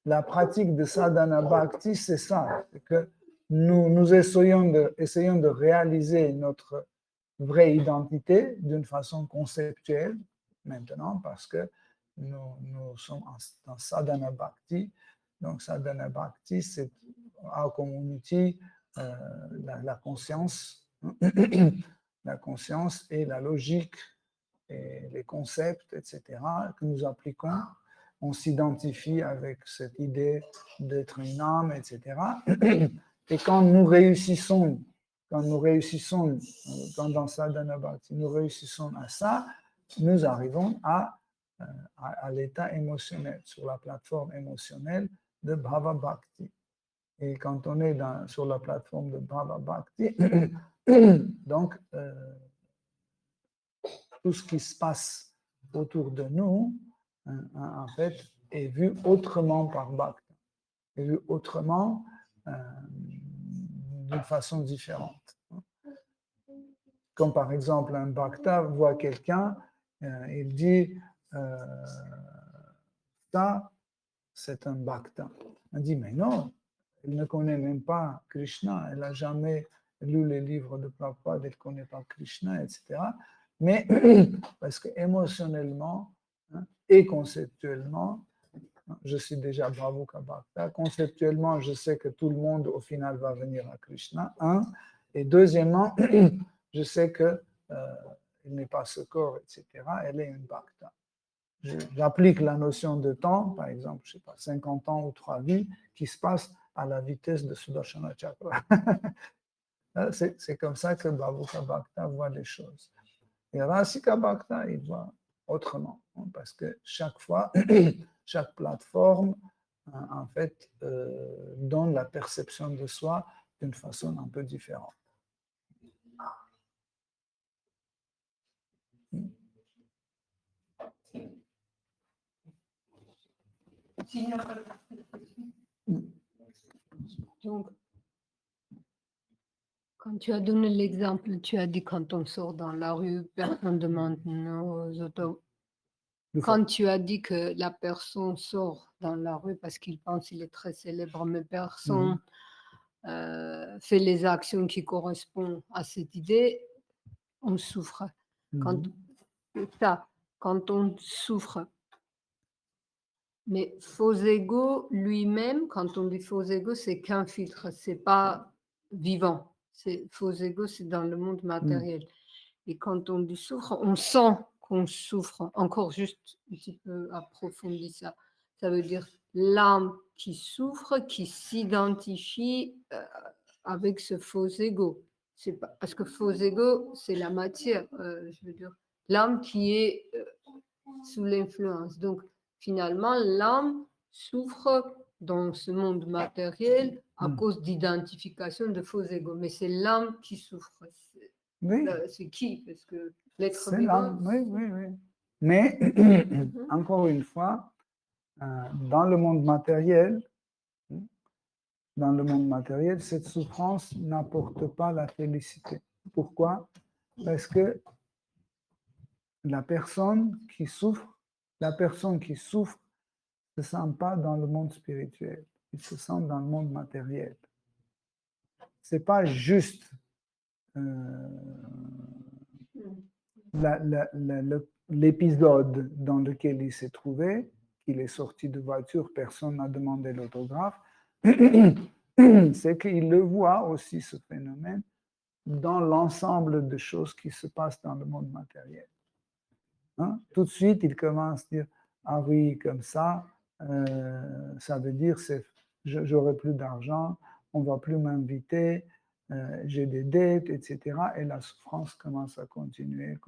Speaker 1: la pratique de sadhana bhakti, c'est ça. C'est que nous essayons de réaliser notre vraie identité d'une façon conceptuelle maintenant, parce que nous sommes en sadhana bhakti. Donc, sadhana bhakti, c'est comme outil la conscience, la conscience et la logique et les concepts, etc., que nous appliquons. On s'identifie avec cette idée d'être une âme, etc. Et quand nous réussissons dans Sadhana Bhakti, nous réussissons à ça, nous arrivons à l'état émotionnel, sur la plateforme émotionnelle de Bhava Bhakti. Et quand on est sur la plateforme de Bhava Bhakti, donc tout ce qui se passe autour de nous, en fait, est vu autrement par Bhakta, est vu autrement d'une façon différente. Comme par exemple, un Bhakta voit quelqu'un, il dit ça, c'est un Bhakta. On dit, mais non, elle ne connaît même pas Krishna, elle n'a jamais lu les livres de Prabhupada, elle ne connaît pas Krishna, etc. Mais parce que émotionnellement et conceptuellement, je suis déjà Bhavuka Bhakta. Conceptuellement, je sais que tout le monde, au final, va venir à Krishna. Et deuxièmement, je sais qu'elle n'est pas ce corps, etc. Elle est une Bhakta. J'applique la notion de temps, par exemple, je ne sais pas, 50 ans ou 3 vies, qui se passent à la vitesse de Sudarshana Chakra. C'est comme ça que Bhavuka Bhakta voit les choses. Et Rasika Bhakta, il voit autrement, parce que chaque fois, chaque plateforme, en fait, donne la perception de soi d'une façon un peu différente.
Speaker 5: Donc, quand tu as donné l'exemple, tu as dit quand on sort dans la rue, personne demande nos autos. Quand tu as dit que la personne sort dans la rue parce qu'il pense qu'il est très célèbre, mais personne fait les actions qui correspondent à cette idée, on souffre. Quand on souffre. Mais faux ego lui-même, quand on dit faux ego, c'est qu'un filtre, c'est pas vivant. Faux ego, c'est dans le monde matériel. Et quand on dit souffre, on sent qu'on souffre. Encore juste un petit peu approfondir ça. Ça veut dire l'âme qui souffre, qui s'identifie avec ce faux ego. C'est pas, parce que faux ego, c'est la matière. Je veux dire, l'âme qui est sous l'influence. Donc, finalement, l'âme souffre dans ce monde matériel à cause d'identification de faux ego. Mais c'est l'âme qui souffre.
Speaker 1: Oui.
Speaker 5: C'est qui? Parce que l'être
Speaker 1: C'est
Speaker 5: vivant...
Speaker 1: l'âme, oui. Mais, encore une fois, dans le monde matériel, cette souffrance n'apporte pas la félicité. Pourquoi? Parce que la personne qui souffre ne se sent pas dans le monde spirituel, il se sent dans le monde matériel. Ce n'est pas juste l'épisode dans lequel il s'est trouvé, qu'il est sorti de voiture, personne n'a demandé l'autographe, c'est qu'il le voit aussi, ce phénomène, dans l'ensemble de choses qui se passent dans le monde matériel. Tout de suite, il commence à dire, ah oui, comme ça veut dire j'aurai plus d'argent, on ne va plus m'inviter, j'ai des dettes, etc. Et la souffrance commence à continuer.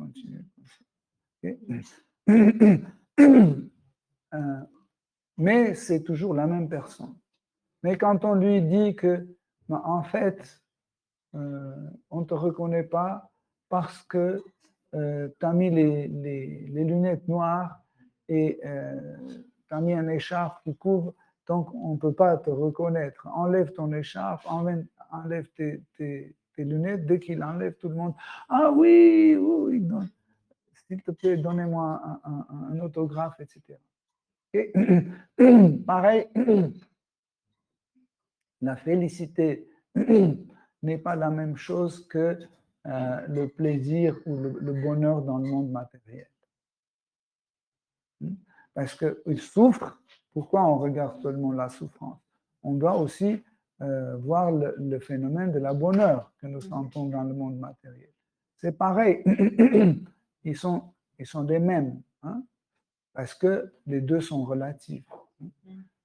Speaker 1: Okay? Mais c'est toujours la même personne. Mais quand on lui dit que, en fait, on ne te reconnaît pas parce que tu as mis les lunettes noires et tu as mis une écharpe qui couvre, donc on ne peut pas te reconnaître. Enlève ton écharpe, enlève tes lunettes. Dès qu'il enlève, tout le monde, ah oui, oui, oui, s'il te plaît, donnez-moi un autographe, etc. Et pareil, la félicité n'est pas la même chose que le plaisir ou le bonheur dans le monde matériel. Parce qu'il souffre. Pourquoi on regarde seulement la souffrance? On doit aussi voir le phénomène de la bonheur que nous sentons dans le monde matériel. C'est pareil, ils sont des mêmes, hein, parce que les deux sont relatifs.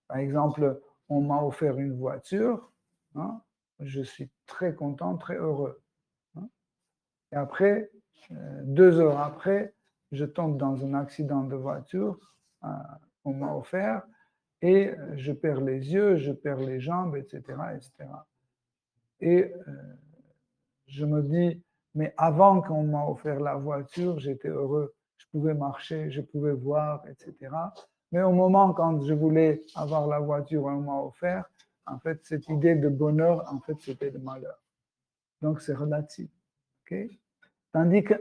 Speaker 1: Par exemple, on m'a offert une voiture, hein, je suis très content, très heureux. Hein. Et après, 2 heures après, je tombe dans un accident de voiture qu'on m'a offert et je perds les yeux, je perds les jambes, etc. etc. Et je me dis, mais avant qu'on m'a offert la voiture, j'étais heureux, je pouvais marcher, je pouvais voir, etc. Mais au moment quand je voulais avoir la voiture qu'on m'a offert, en fait, cette idée de bonheur, en fait, c'était de malheur. Donc, c'est relatif. Okay? Tandis que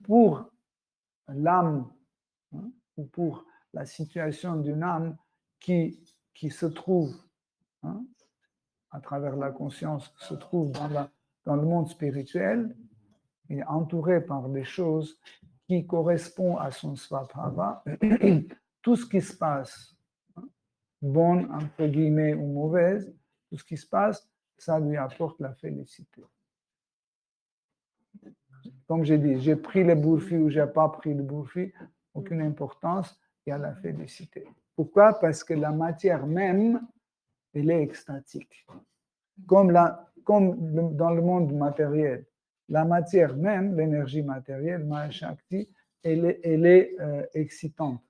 Speaker 1: pour l'âme, hein, ou pour la situation d'une âme qui se trouve, hein, à travers la conscience, se trouve dans le monde spirituel, il est entouré par des choses qui correspondent à son svabhava. Tout ce qui se passe, hein, bonne, entre guillemets, ou mauvaise, tout ce qui se passe, ça lui apporte la félicité. Comme j'ai dit, j'ai pris le bourfi ou j'ai pas pris le bourfi, aucune importance, il y a la félicité. Pourquoi? Parce que la matière même, elle est extatique. Comme dans le monde matériel, la matière même, l'énergie matérielle, Maya Shakti, elle est excitante.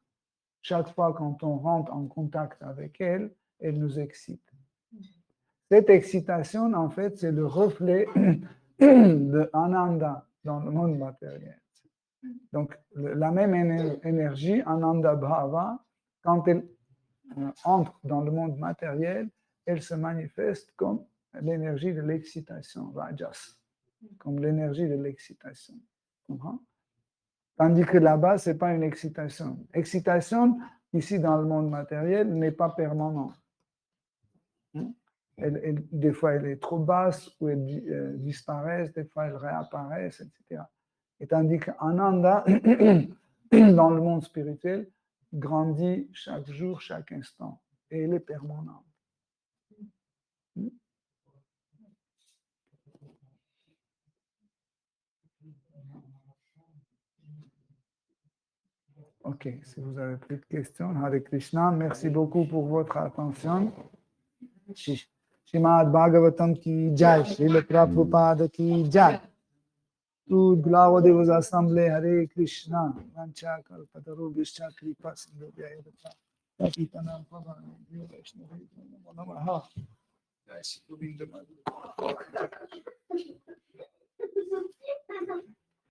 Speaker 1: Chaque fois quand on rentre en contact avec elle, elle nous excite. Cette excitation, en fait, c'est le reflet de Ananda dans le monde matériel. Donc, la même énergie, Ananda Bhava, quand elle entre dans le monde matériel, elle se manifeste comme l'énergie de l'excitation, Rajas, comme l'énergie de l'excitation. Tandis que là-bas, ce n'est pas une excitation. Excitation, ici dans le monde matériel, n'est pas permanente. Des fois, elle est trop basse ou elle disparaît, des fois, elle réapparaît, etc. Et tandis qu'Ananda, dans le monde spirituel, grandit chaque jour, chaque instant. Et elle est permanente. Ok, si vous avez plus de questions, Hare Krishna, merci beaucoup pour votre attention. Srimad Bhagavatam ki jai, Srila Prabhupada ki jai. Toute gloire de vos assemblées, Hare Krishna, Vancha Kalpataru Vishcha Kripa Sindhubhya Yadata, Tapitanam Pavana, Vishnu Namaha. Jai Shri Govinda Madhu.